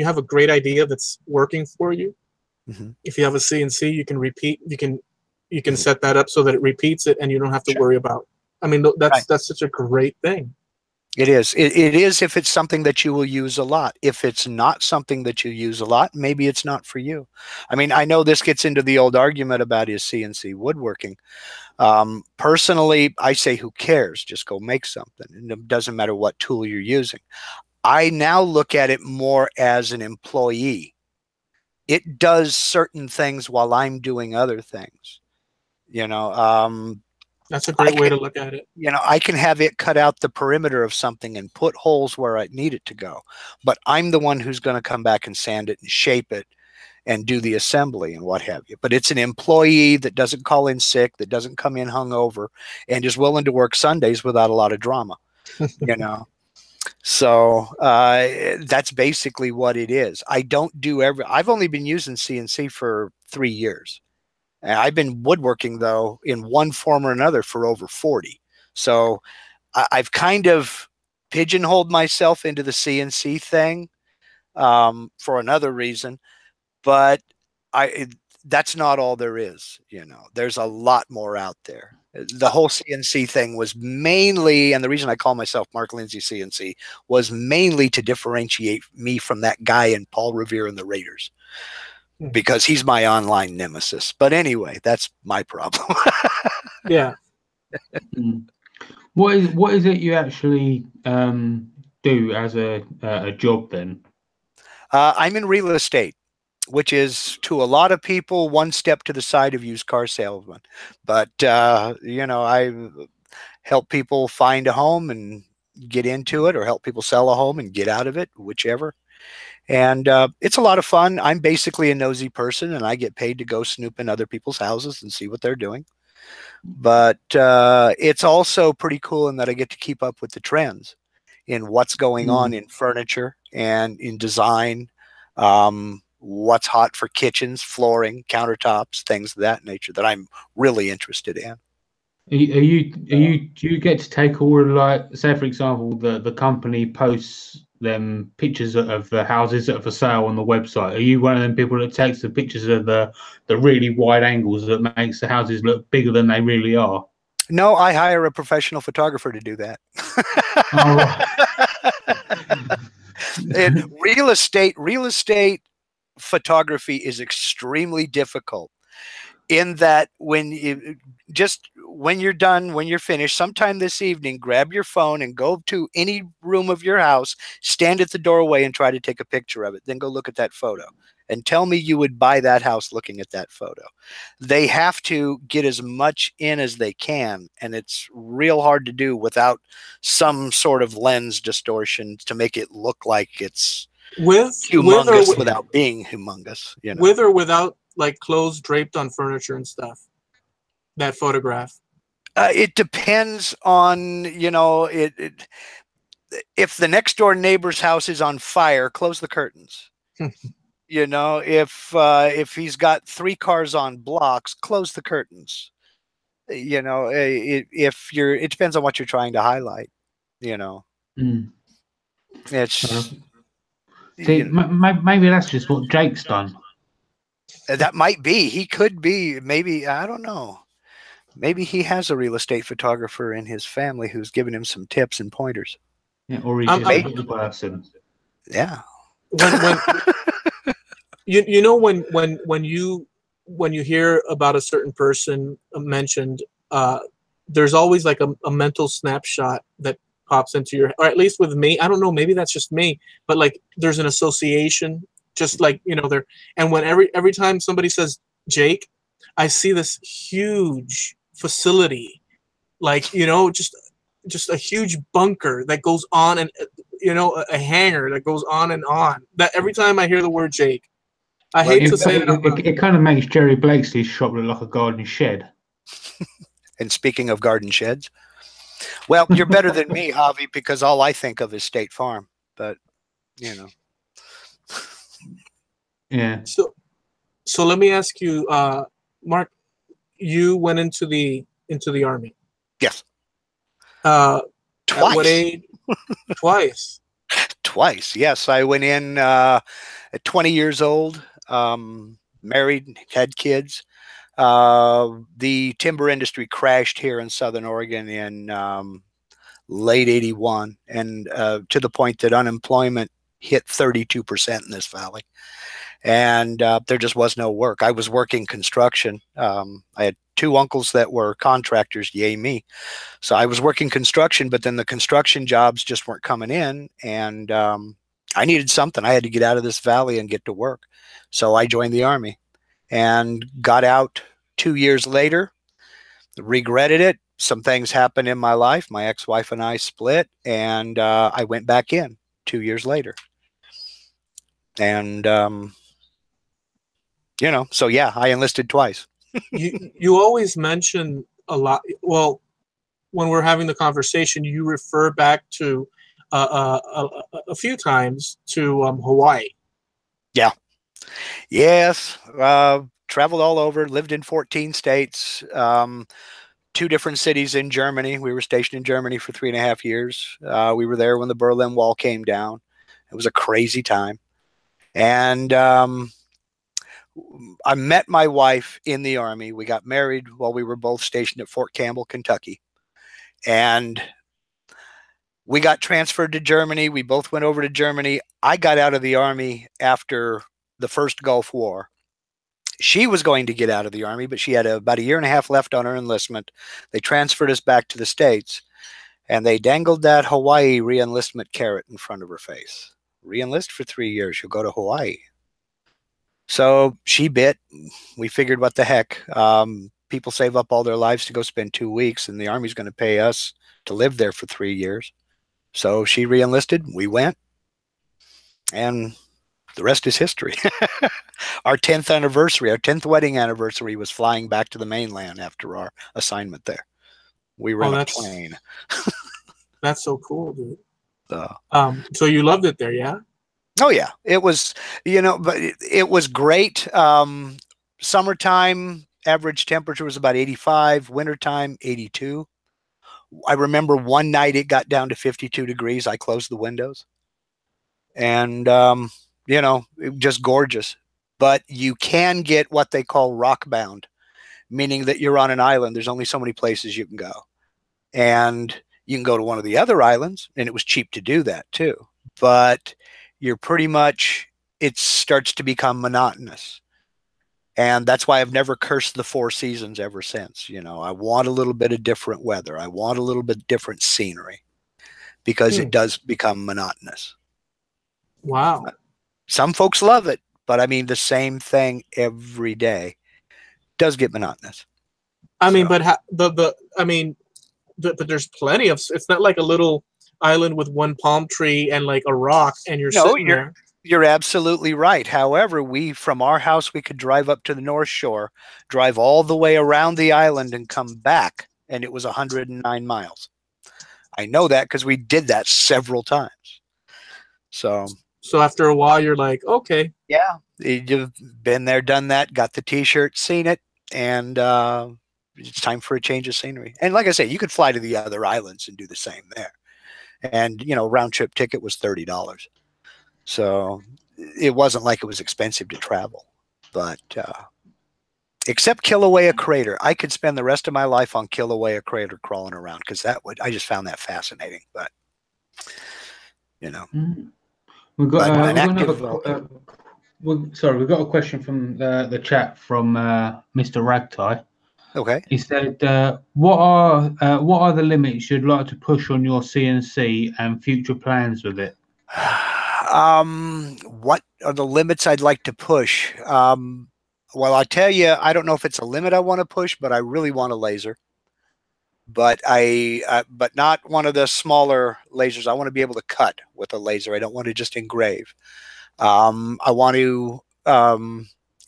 have a great idea that's working for you. If you have a CNC, you can repeat. You can set that up so that it repeats it, and you don't have to worry about. I mean, that's such a great thing. It is. It is if it's something that you will use a lot. If it's not something that you use a lot, maybe it's not for you. I mean, I know this gets into the old argument about is CNC woodworking. Personally, I say, who cares? Just go make something. And it doesn't matter what tool you're using. I now look at it more as an employee. It does certain things while I'm doing other things. You know, that's a great way to look at it. You know, I can have it cut out the perimeter of something and put holes where I need it to go, but I'm the one who's going to come back and sand it and shape it and do the assembly and what have you. But it's an employee that doesn't call in sick, that doesn't come in hungover, and is willing to work Sundays without a lot of drama, you know. So that's basically what it is. I don't do I've only been using CNC for 3 years. I've been woodworking, though, in one form or another for over 40. So I've kind of pigeonholed myself into the CNC thing for another reason. But that's not all there is. You know, there's a lot more out there. The whole CNC thing was mainly, and the reason I call myself Mark Lindsay CNC was mainly to differentiate me from that guy in Paul Revere and the Raiders, because he's my online nemesis. But anyway, that's my problem. Yeah. What is it you actually do as a job then? I'm in real estate, which is to a lot of people one step to the side of used car salesman. But you know, I help people find a home and get into it, or help people sell a home and get out of it, whichever. And it's a lot of fun. I'm basically a nosy person, and I get paid to go snoop in other people's houses and see what they're doing. But it's also pretty cool in that I get to keep up with the trends in what's going on in furniture and in design, what's hot for kitchens, flooring, countertops, things of that nature that I'm really interested in. Do you get to take all of, like, say for example, the company posts them pictures of the houses that are for sale on the website? Are you one of them people that takes the pictures of the really wide angles that makes the houses look bigger than they really are? No, I hire a professional photographer to do that. And real estate photography is extremely difficult, in that when you're done, when you're finished, sometime this evening, grab your phone and go to any room of your house, stand at the doorway and try to take a picture of it. Then go look at that photo and tell me you would buy that house looking at that photo. They have to get as much in as they can, and it's real hard to do without some sort of lens distortion to make it look like it's humongous without being humongous. You know? With or without, like, clothes draped on furniture and stuff, that photograph? It depends on, you know, if the next door neighbor's house is on fire, close the curtains. You know, if he's got 3 cars on blocks, close the curtains. You know, it depends on what you're trying to highlight. You know, it's see, maybe that's just what Jake's done. That might be. He could be. Maybe, I don't know. Maybe he has a real estate photographer in his family who's giving him some tips and pointers. Yeah, or he's just a little person. Yeah. When you know, when you hear about a certain person mentioned, there's always like a mental snapshot that pops into your, or at least with me, I don't know, maybe that's just me, but like there's an association, just like, you know, there. And when every time somebody says Jake, I see this huge facility, like, you know, just a huge bunker that goes on, and, you know, a hangar that goes on and on. That every time I hear the word Jake, I hate to say it kind of makes Jerry Blakesley's shop look like a garden shed. And speaking of garden sheds, well, you're better than me, Javi, because all I think of is State Farm. But, you know. Yeah. So let me ask you, Mark, you went into the Army. Yes. Twice. At what age? Twice. Twice. Yes, I went in at 20 years old, married, had kids. The timber industry crashed here in Southern Oregon in late '81, and to the point that unemployment hit 32% in this valley. And there just was no work. I was working construction. I had 2 uncles that were contractors, yay me. So I was working construction, but then the construction jobs just weren't coming in, and I needed something. I had to get out of this valley and get to work. So I joined the Army and got out 2 years later, regretted it. Some things happened in my life. My ex-wife and I split, and I went back in 2 years later. And you know, so yeah, I enlisted twice. You always mention a lot. Well, when we're having the conversation, you refer back to a few times to Hawaii. Yeah. Yes. Traveled all over, lived in 14 states, 2 different cities in Germany. We were stationed in Germany for 3.5 years. We were there when the Berlin Wall came down. It was a crazy time. And I met my wife in the Army. We got married while we were both stationed at Fort Campbell, Kentucky. And we got transferred to Germany. We both went over to Germany. I got out of the Army after the first Gulf War. She was going to get out of the Army, but she had about 1.5 years left on her enlistment. They transferred us back to the States, and they dangled that Hawaii re-enlistment carrot in front of her face. Re-enlist for 3 years, you'll go to Hawaii. So she bit. We figured, what the heck? People save up all their lives to go spend 2 weeks, and the Army's going to pay us to live there for 3 years. So she re-enlisted. We went, and the rest is history. Our 10th anniversary, our 10th wedding anniversary was flying back to the mainland after our assignment there. We were in a plane. That's so cool, dude. So you loved it there, yeah? Oh yeah, it was, you know, but it was great. Summertime, average temperature was about 85, wintertime, 82. I remember one night it got down to 52 degrees. I closed the windows. And, you know, just gorgeous. But you can get what they call rock bound, meaning that you're on an island. There's only so many places you can go. And you can go to one of the other islands, and it was cheap to do that too. But you're pretty much, it starts to become monotonous. And that's why I've never cursed the 4 seasons ever since. You know, I want a little bit of different weather. I want a little bit different scenery, because it does become monotonous. Wow. Some folks love it, but I mean, the same thing every day does get monotonous. I mean, but but there's plenty of, it's not like a little island with one palm tree and like a rock and you're sitting there. You're absolutely right. However, from our house, we could drive up to the North Shore, drive all the way around the island and come back. And it was 109 miles. I know that because we did that several times. So after a while, you're like, okay. Yeah. You've been there, done that, got the t-shirt, seen it. And it's time for a change of scenery. And like I say, you could fly to the other islands and do the same there. And, you know, round trip ticket was $30. So it wasn't like it was expensive to travel, but except Kilauea Crater, I could spend the rest of my life on Kilauea Crater crawling around, because I just found that fascinating. But you know, we've got we've got a question from the chat from Mr. Ragtie. Okay. He said, what are the limits you'd like to push on your CNC and future plans with it? What are the limits I'd like to push? Well, I tell you, I don't know if it's a limit I want to push, but I really want a laser. But but not one of the smaller lasers. I want to be able to cut with a laser. I don't want to just engrave. I want to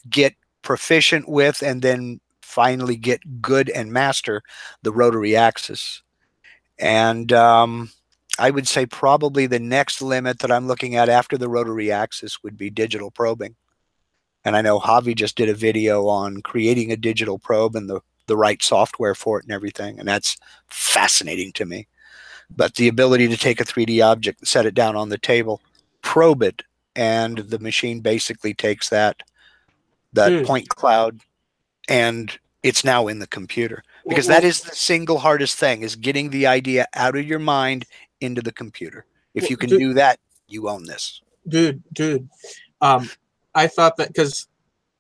get proficient with, and then finally get good and master the rotary axis. And I would say probably the next limit that I'm looking at after the rotary axis would be digital probing. And I know Javi just did a video on creating a digital probe and the right software for it and everything. And that's fascinating to me. But the ability to take a 3D object, set it down on the table, probe it, and the machine basically takes that point cloud, and it's now in the computer. Because that is the single hardest thing, is getting the idea out of your mind into the computer. If you can do that, you own this. Dude, I thought that, because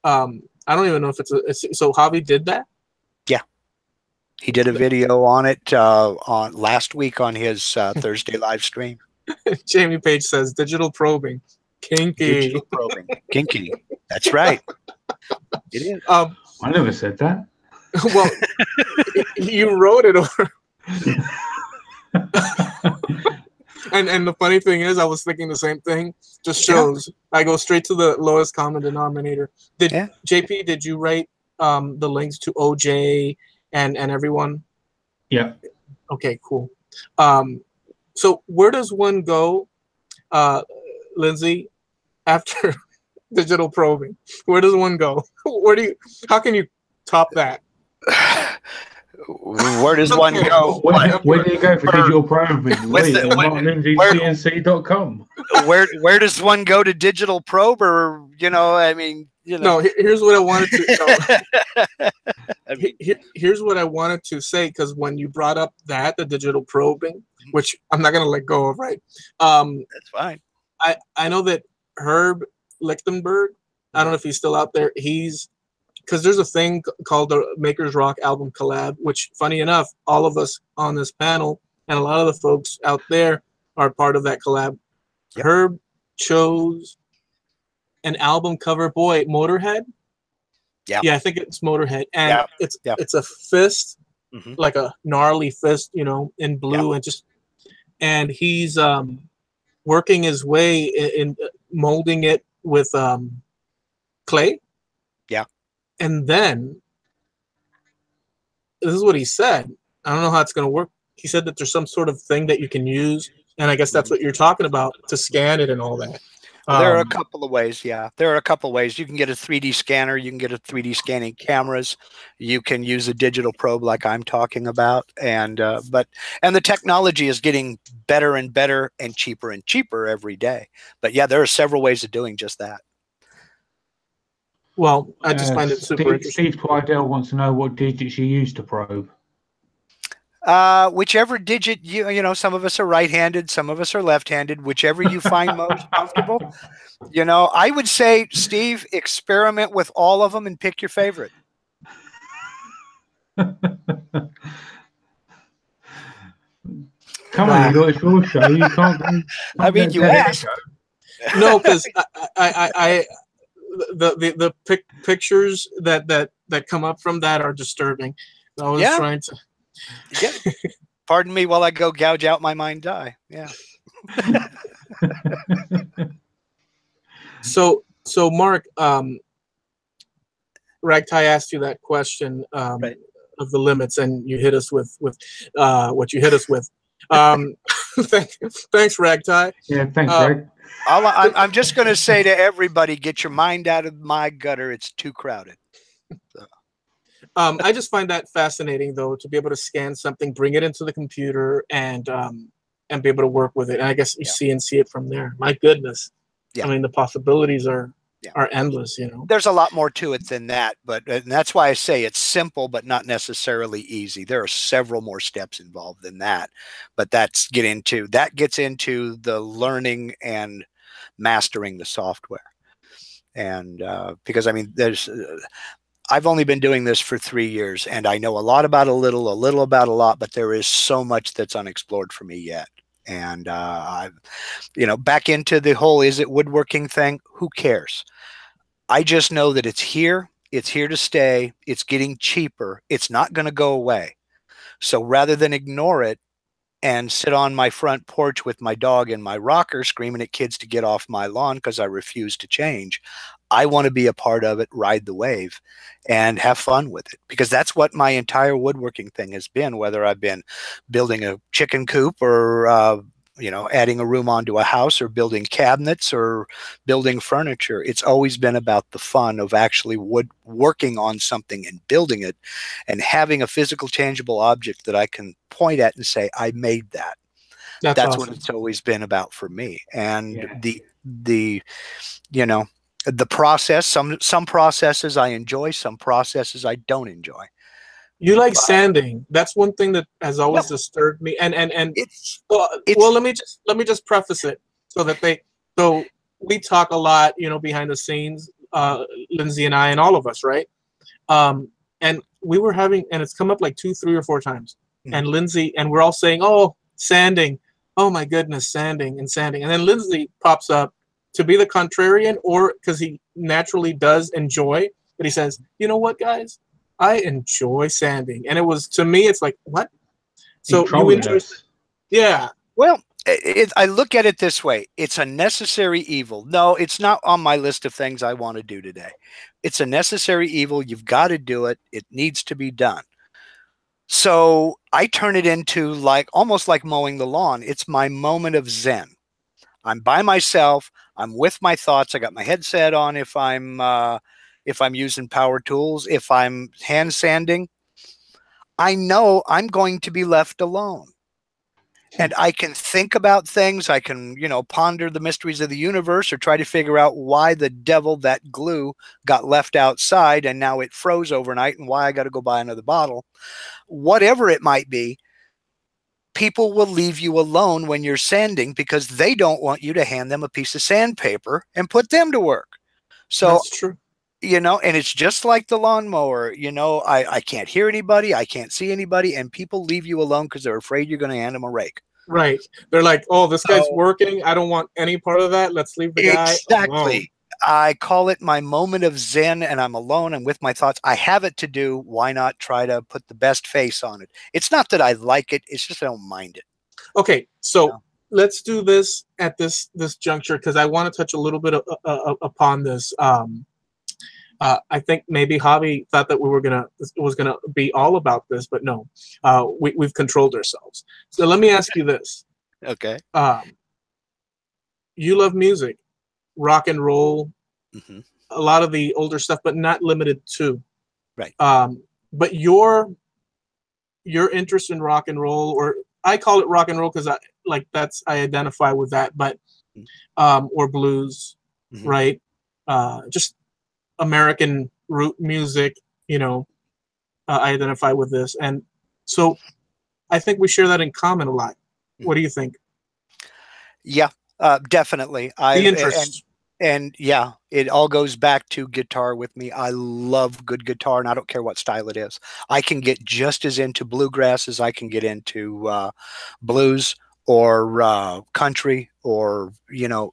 I don't even know if so Javi did that? Yeah. He did a video on it on last week on his Thursday live stream. Jamie Page says digital probing. Kinky. Digital probing. Kinky. That's right. It is. I never said that. Well, you wrote it, or And the funny thing is, I was thinking the same thing. Just shows I go straight to the lowest common denominator. JP? Did you write the links to OJ and everyone? Yeah. Okay, cool. So where does one go, Lindsay, after digital probing? Where does one go? How can you top that? Where does one go? Where do you go for digital probing? CNC.com. Where does one go to digital probe? Or No, here's what I wanted to. Here's what I wanted to say, because when you brought up the digital probing, which I'm not gonna let go of, right? That's fine. I know that Herb Lichtenberg, I don't know if he's still out there. Because there's a thing called the Makers Rock album collab, which, funny enough, all of us on this panel and a lot of the folks out there are part of that collab. Yep. Herb chose an album cover, Motorhead. Yeah, I think it's Motorhead, and it's a fist, like a gnarly fist, in blue, and he's working his way in molding it with clay. Yeah. And then, this is what he said. I don't know how it's going to work. He said that there's some sort of thing that you can use, and I guess that's what you're talking about, to scan it and all that. There are a couple of ways, There are a couple of ways. You can get a 3D scanner. You can get a 3D scanning cameras. You can use a digital probe like I'm talking about. And the technology is getting better and better and cheaper every day. But yeah, there are several ways of doing just that. Well, I just find it super interesting. Steve Twidell wants to know what digits you use to probe. Whichever digit some of us are right-handed, some of us are left-handed, whichever you find most comfortable. I would say, Steve, experiment with all of them and pick your favorite. Come on, it's your show. You can't. I mean, you asked. No, because the pictures that come up from that are disturbing. I was trying to. Yeah. Pardon me while I go gouge out my mind's eye. Yeah. So Mark, Ragtie asked you that question of the limits, and you hit us with what you hit us with. Thanks, Ragtie. Yeah, thanks, Rag. I'm just going to say to everybody, get your mind out of my gutter. It's too crowded. So. I just find that fascinating, though, to be able to scan something, bring it into the computer, and be able to work with it. And I guess you CNC it from there. My goodness. Yeah. I mean, the possibilities are endless, There's a lot more to it than that, and that's why I say it's simple, but not necessarily easy. There are several more steps involved than that, but that gets into the learning and mastering the software. And because, I mean, I've only been doing this for 3 years, and I know a lot about a little about a lot, but there is so much that's unexplored for me yet. And back into the whole is it woodworking thing, who cares? I just know that it's here to stay, it's getting cheaper, it's not going to go away. So rather than ignore it and sit on my front porch with my dog and my rocker screaming at kids to get off my lawn because I refuse to change, I want to be a part of it, ride the wave, and have fun with it. Because that's what my entire woodworking thing has been, whether I've been building a chicken coop or, adding a room onto a house or building cabinets or building furniture. It's always been about the fun of actually working on something and building it and having a physical, tangible object that I can point at and say, I made that. That's awesome. What it's always been about for me. And the process, some processes I enjoy, some processes I don't enjoy. You like sanding. That's one thing that has always disturbed me. And well, let me just preface it so we talk a lot, behind the scenes, Lindsay and I and all of us, right? And we were having, and it's come up like 2, 3, or 4 times. Mm-hmm. And Lindsay, and we're all saying, oh, sanding. Oh my goodness, sanding. And then Lindsay pops up to be the contrarian, or because he naturally does enjoy, but he says, you know what, guys? I enjoy sanding. And it was, to me, it's like, what? So you enjoy, Well, I look at it this way. It's a necessary evil. No, it's not on my list of things I want to do today. It's a necessary evil. You've got to do it. It needs to be done. So I turn it into like almost like mowing the lawn. It's my moment of zen. I'm by myself. I'm with my thoughts. I got my headset on if I'm using power tools, if I'm hand sanding. I know I'm going to be left alone. And I can think about things. I can, ponder the mysteries of the universe or try to figure out why the devil that glue got left outside and now it froze overnight and why I got to go buy another bottle. Whatever it might be, people will leave you alone when you're sanding because they don't want you to hand them a piece of sandpaper and put them to work. So that's true. And it's just like the lawnmower, I can't hear anybody. I can't see anybody. And people leave you alone because they're afraid you're going to hand them a rake. Right. They're like, oh, this guy's working. I don't want any part of that. Let's leave the guy Exactly. alone. I call it my moment of zen, and I'm alone and with my thoughts. I have it to do. Why not try to put the best face on it? It's not that I like it. It's just I don't mind it. Okay. So let's do this at this juncture because I want to touch a little bit upon this. I think maybe Javi thought that it was gonna be all about this, but no, we've controlled ourselves. So let me ask you this. Okay. You love music, rock and roll, a lot of the older stuff, but not limited to. Right. But your interest in rock and roll, or I call it rock and roll because I identify with that, but or blues, right? Just American root music, I identify with this. And so I think we share that in common a lot. What do you think? Yeah, definitely. The interest. And yeah, it all goes back to guitar with me. I love good guitar, and I don't care what style it is. I can get just as into bluegrass as I can get into blues or country or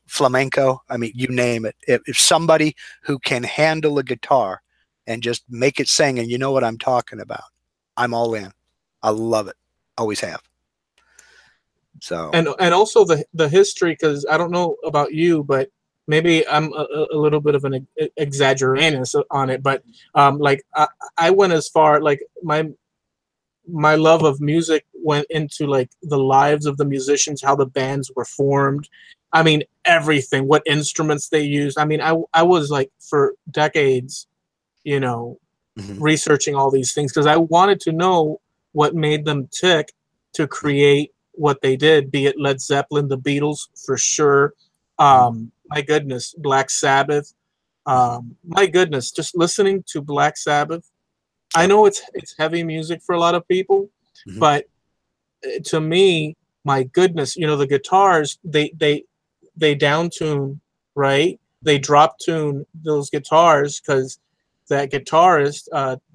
flamenco. I mean, you name it. If somebody who can handle a guitar and just make it sing, and you know what I'm talking about, I'm all in. I love it. Always have. So and also the history, because I don't know about you, but maybe I'm a little bit of an exaggerator on it, but I went as far, like my love of music went into like the lives of the musicians, how the bands were formed. I mean, everything, what instruments they used. I mean, I was like for decades, researching all these things because I wanted to know what made them tick to create what they did, be it Led Zeppelin, the Beatles, for sure. My goodness, Black Sabbath. My goodness, just listening to Black Sabbath. I know it's heavy music for a lot of people, but to me, my goodness, the guitars, they down tune, right? They drop tune those guitars because that guitarist,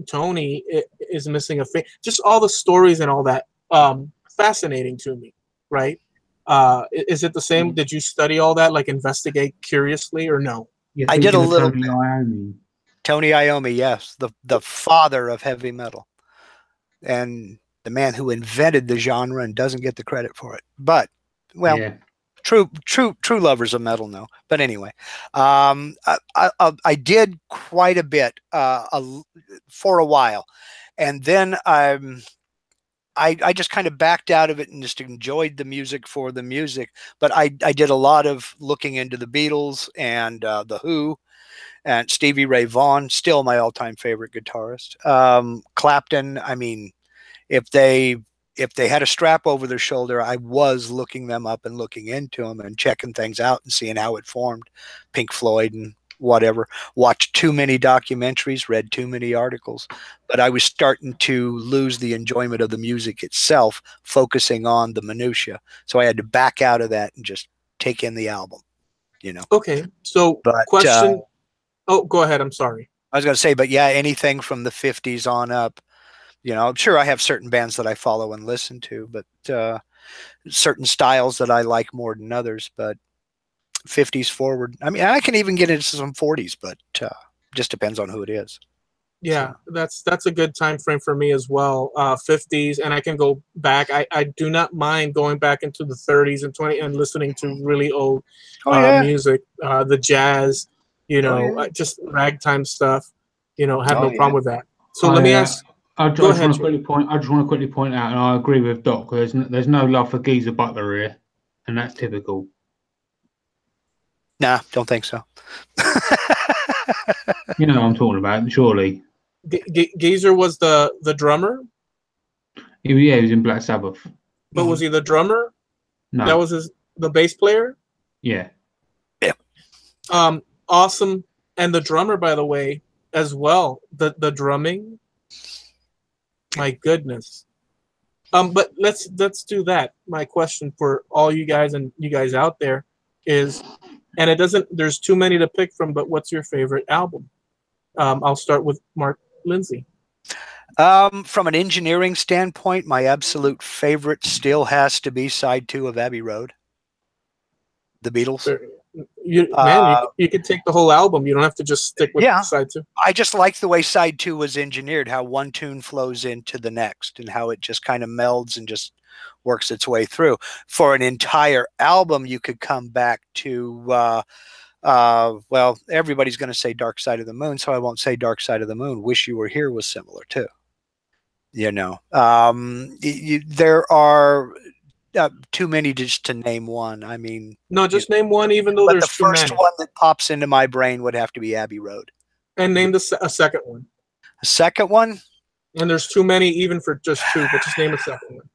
Tony, is missing a finger. Just all the stories and all that, fascinating to me, right? Is it the same? Did you study all that, like investigate curiously, or no? I did a little Tony bit. Iommi. Tony Iommi, yes, the father of heavy metal, and the man who invented the genre and doesn't get the credit for it. But true lovers of metal know. But anyway, I did quite a bit for a while, and then I just kind of backed out of it and just enjoyed the music for the music. But I did a lot of looking into the Beatles and the Who. And Stevie Ray Vaughan, still my all-time favorite guitarist. Clapton, I mean, if they had a strap over their shoulder, I was looking them up and looking into them and checking things out and seeing how it formed. Pink Floyd and whatever. Watched too many documentaries, read too many articles, but I was starting to lose the enjoyment of the music itself, focusing on the minutia. So I had to back out of that and just take in the album, Okay, so question. Oh, go ahead. I'm sorry. I was going to say, but yeah, anything from the 50s on up, I'm sure I have certain bands that I follow and listen to, but certain styles that I like more than others, but 50s forward. I mean, I can even get into some 40s, but just depends on who it is. Yeah, that's a good time frame for me as well. 50s, and I can go back. I do not mind going back into the 30s and 20 and listening to really old music, the jazz, just ragtime stuff. Have no problem with that. So let me ask. I Go just ahead, want to quickly point out, and I agree with Doc. There's no love for Geezer Butler here, and that's typical. Nah, don't think so. You know what I'm talking about, surely. Geezer was the drummer. He was in Black Sabbath. But was he the drummer? No. That was the bass player. Yeah. Yeah. Awesome, and the drummer, by the way, as well. The drumming. My goodness. But let's do that. My question for all you guys and you guys out there is, and there's too many to pick from, but what's your favorite album? I'll start with Lindsay. From an engineering standpoint, my absolute favorite still has to be side 2 of Abbey Road. The Beatles. You could take the whole album. You don't have to just stick with side 2. I just like the way side 2 was engineered, how one tune flows into the next and how it just kind of melds and just works its way through. For an entire album, you could come back to, well, everybody's going to say Dark Side of the Moon, so I won't say Dark Side of the Moon. Wish You Were Here was similar too. There are too many just to name one. I mean, no, just name one, even though there's too many. The first one that pops into my brain would have to be Abbey Road. And name a second one. A second one? And there's too many even for just 2, but just name a second one.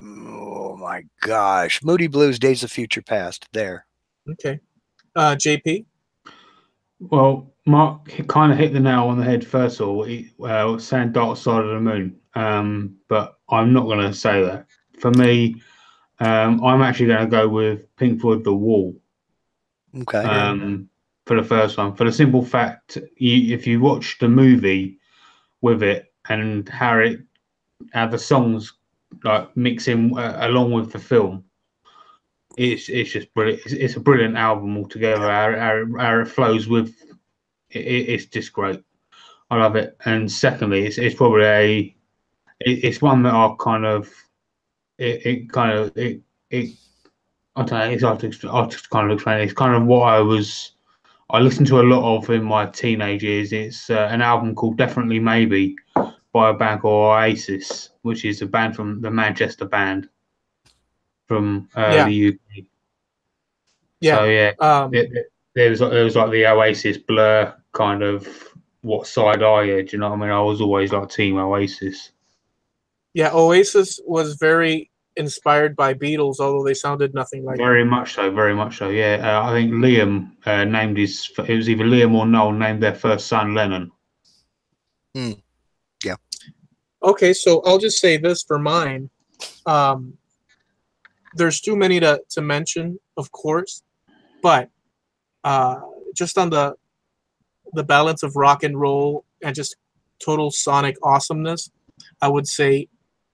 Oh my gosh. Moody Blues, Days of Future Past. There. Okay. JP? Well, Mark kind of hit the nail on the head first of all, saying Dark Side of the Moon. But I'm not going to say that. For me, I'm actually going to go with Pink Floyd, The Wall. Okay. For the first one. For the simple fact, if you watch the movie with it and how the songs like mix in along with the film, it's just brilliant. It's a brilliant album altogether. How it flows with it's just great. I love it. And secondly, it's probably it's one that I kind of I don't know. It's hard to kind of explain. It's kind of what I listened to a lot of in my teenage years. It's an album called Definitely Maybe by a band called Oasis, which is a band from the Manchester band from the UK. Yeah. So yeah, there was like the Oasis Blur kind of what side are you? Do you know what I mean? I was always like Team Oasis. Yeah, Oasis was very inspired by Beatles, although they sounded nothing like. Very much so. Yeah, I think Liam named it was either Liam or Noel named their first son Lennon. Yeah. Okay, so I'll just say this for mine. There's too many to mention, of course, but just on the balance of rock and roll and just total sonic awesomeness, I would say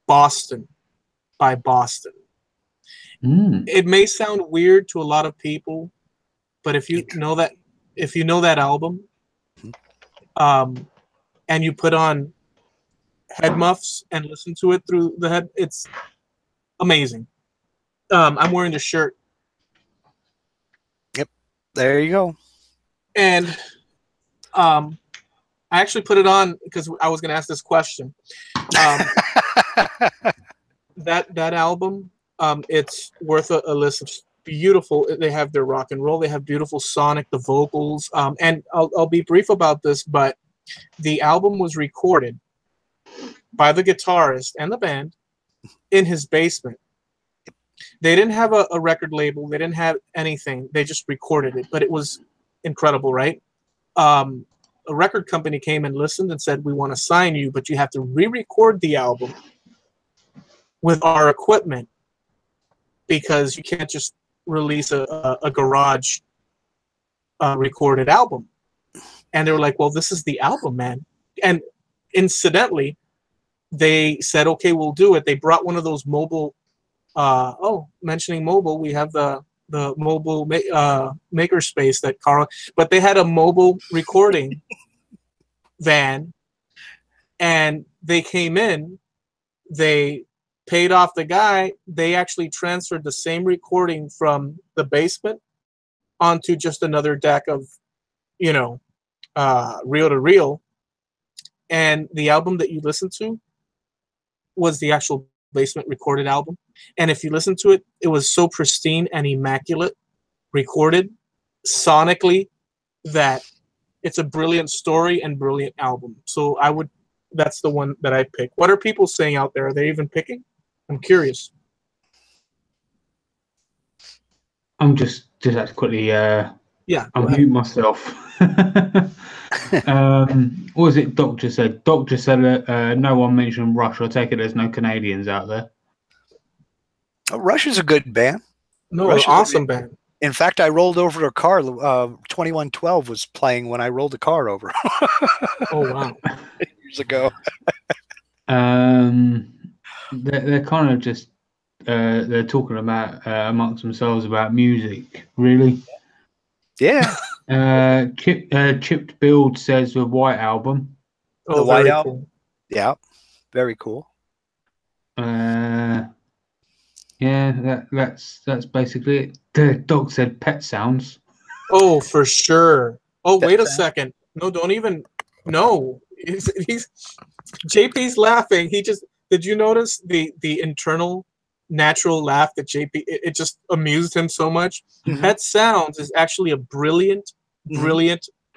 Boston by Boston. It may sound weird to a lot of people, but if you know that album, and you put on head muffs and listen to it through the head, it's amazing. I'm wearing the shirt. Yep, there you go. And I actually put it on because I was going to ask this question. That album, it's worth a listen. It's beautiful. They have their rock and roll. They have beautiful sonic, the vocals. And I'll be brief about this, but the album was recorded by the guitarist and the band in his basement. They didn't have a record label. They didn't have anything. They just recorded it, but it was incredible, right? A record company came and listened and said, we want to sign you, but you have to re-record the album with our equipment because you can't just release a garage recorded album. And they were like, well, this is the album, man. And incidentally, they said, okay, we'll do it. They brought one of those mobile, mentioning mobile, we have the mobile makerspace that Carl, but they had a mobile recording van And they came in, they paid off the guy. They actually transferred the same recording from the basement onto just another deck of, you know, reel to reel. And the album that you listened to was the actual basement recorded album. And if you listen to it, it was so pristine and immaculate, recorded sonically, that it's a brilliant story and brilliant album. So that's the one that I pick. What are people saying out there? Are they even picking? I'm curious. I'm just have to quickly unmute myself. What was it Doc just said? Doc just said no one mentioned Rush. I take it there's no Canadians out there. Oh, Rush is a good band. No, Rush awesome band. In fact, I rolled over a car. 2112 was playing when I rolled the car over. Oh, wow. Years ago. They're kind of just they're talking about amongst themselves about music, really. Yeah. Chipped Build says the White Album. Oh, the White Album. Cool. Yeah, very cool. Yeah, that's basically it. The dog said Pet Sounds. Oh, for sure. Oh, wait a second. No, don't even. No, he's JP's laughing. Did you notice the internal natural laugh that JP? It just amused him so much. Mm-hmm. Pet Sounds is actually a brilliant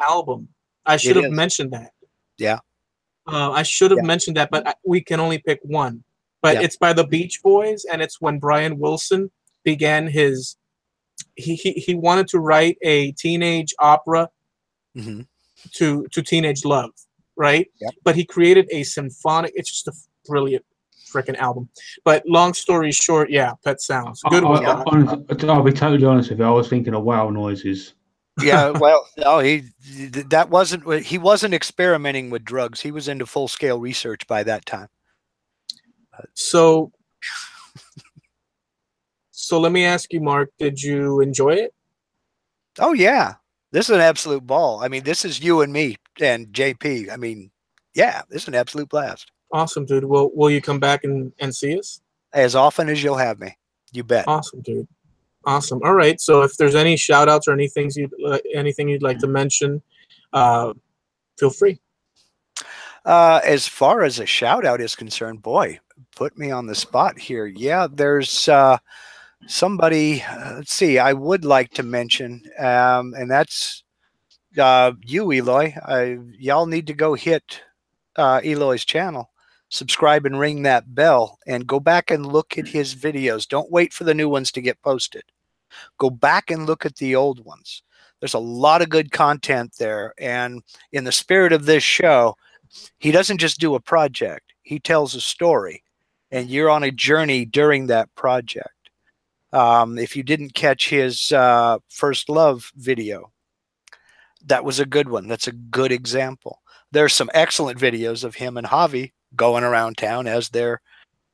album. I should have mentioned that. Yeah. I should have mentioned that, but we can only pick one. But it's by the Beach Boys, and it's when Brian Wilson began his. He wanted to write a teenage opera to teenage love, right? Yep. But he created a symphonic. It's just a brilliant freaking album. But long story short, Pet Sounds. Good one. I'll be totally honest with you. I was thinking of Wow Noises. Yeah, well, no, he wasn't experimenting with drugs. He was into full scale research by that time. So let me ask you, Mark, did you enjoy it? Oh, yeah. This is an absolute ball. I mean, this is you and me and JP. I mean, yeah, this is an absolute blast. Awesome, dude. Will you come back and see us? As often as you'll have me. You bet. Awesome, dude. Awesome. All right. So if there's any shout outs or anything you'd like to mention, feel free. As far as a shout out is concerned, boy, put me on the spot here. Yeah, there's somebody, let's see, I would like to mention, and that's you, Eloy. Y'all need to go hit Eloy's channel, subscribe and ring that bell, and go back and look at his videos. Don't wait for the new ones to get posted. Go back and look at the old ones. There's a lot of good content there, and in the spirit of this show, he doesn't just do a project. He tells a story, and you're on a journey during that project. If you didn't catch his First Love video, that was a good one. That's a good example. There's some excellent videos of him and Javi going around town as they're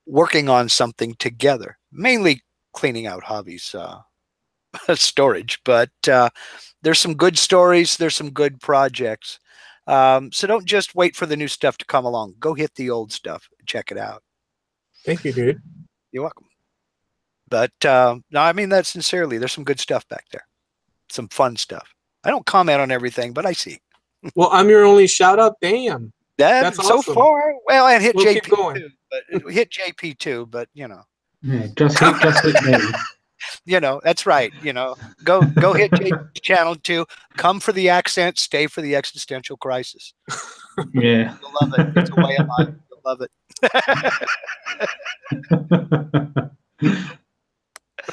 working on something together, mainly cleaning out Javi's storage. But there's some good stories. There's some good projects. So don't just wait for the new stuff to come along. Go hit the old stuff. Check it out. Thank you, dude. You're welcome. But no, I mean that sincerely. There's some good stuff back there. Some fun stuff. I don't comment on everything, but I see. Well, I'm your only shout out. Damn. That's so awesome. Far. Well, and hit JP too. But hit JP too, but you know. Yeah, just hit me. You know, that's right. You know, go hit JP channel too. Come for the accent, stay for the existential crisis. Yeah. You'll love it. It's a way of life. You'll love it.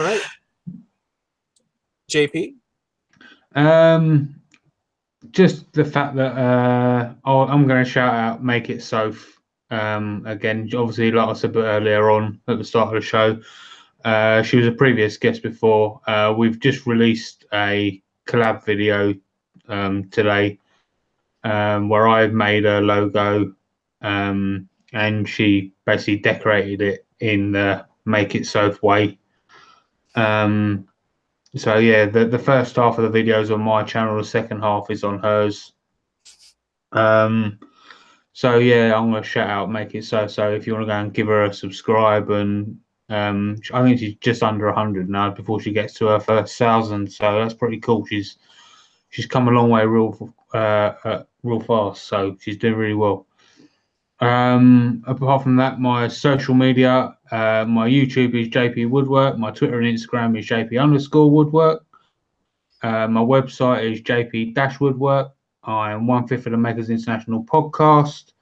All right. JP? Just the fact that I'm going to shout out Make It Soph. Again, obviously, like I said a bit earlier on at the start of the show, she was a previous guest before. We've just released a collab video today where I've made a logo and she basically decorated it in the Make It Soph way. So yeah, the first half of the video is on my channel, the second half is on hers. So yeah, I'm gonna shout out Make It So. So if you want to go and give her a subscribe, and I think she's just under 100 now before she gets to her first 1,000. So that's pretty cool. She's come a long way real fast. So she's doing really well. Apart from that, my social media, my YouTube is JP Woodwork. My Twitter and Instagram is JP_Woodwork. My website is JP-Woodwork. I am 1/5 of the Makers International podcast.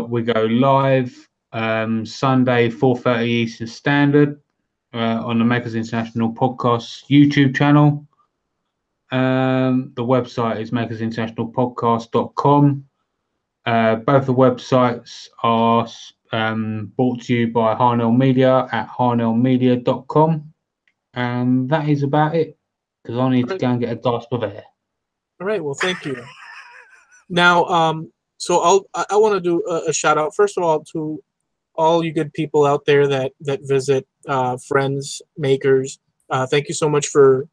We go live Sunday 4:30 Eastern Standard on the Makers International podcast YouTube channel. The website is makersinternationalpodcast.com. Both the websites are brought to you by Harnealmedia at harnealmedia.com. And that is about it, because I need to go and get a gasp of air. All right. Well, thank you. Now, so I want to do a shout out, first of all, to all you good people out there that visit, friends, makers. Thank you so much for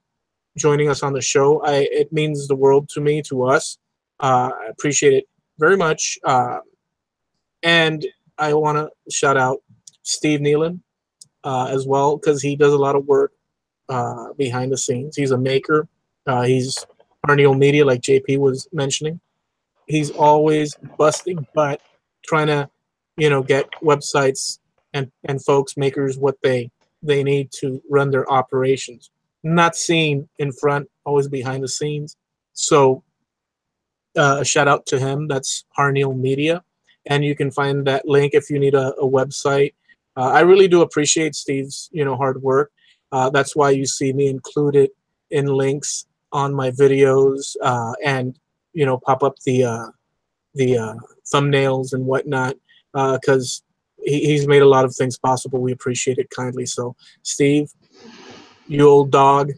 joining us on the show. It means the world to me, to us. I appreciate it very much. And I want to shout out Steve Nealon as well, because he does a lot of work behind the scenes. He's a maker. He's Harnealmedia, like JP was mentioning. He's always busting butt trying to, get websites and folks, makers, what they need to run their operations. Not seen in front, always behind the scenes. So a shout out to him. That's Harnealmedia. And you can find that link if you need a website. I really do appreciate Steve's, hard work. That's why you see me included in links on my videos and, pop up the thumbnails and whatnot, because he's made a lot of things possible. We appreciate it kindly. So, Steve, you old dog.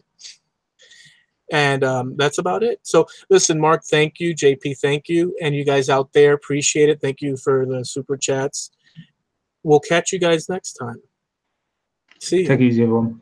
And that's about it. So, listen, Mark, thank you. JP, thank you. And you guys out there, appreciate it. Thank you for the super chats. We'll catch you guys next time. See you. Take it easy, everyone.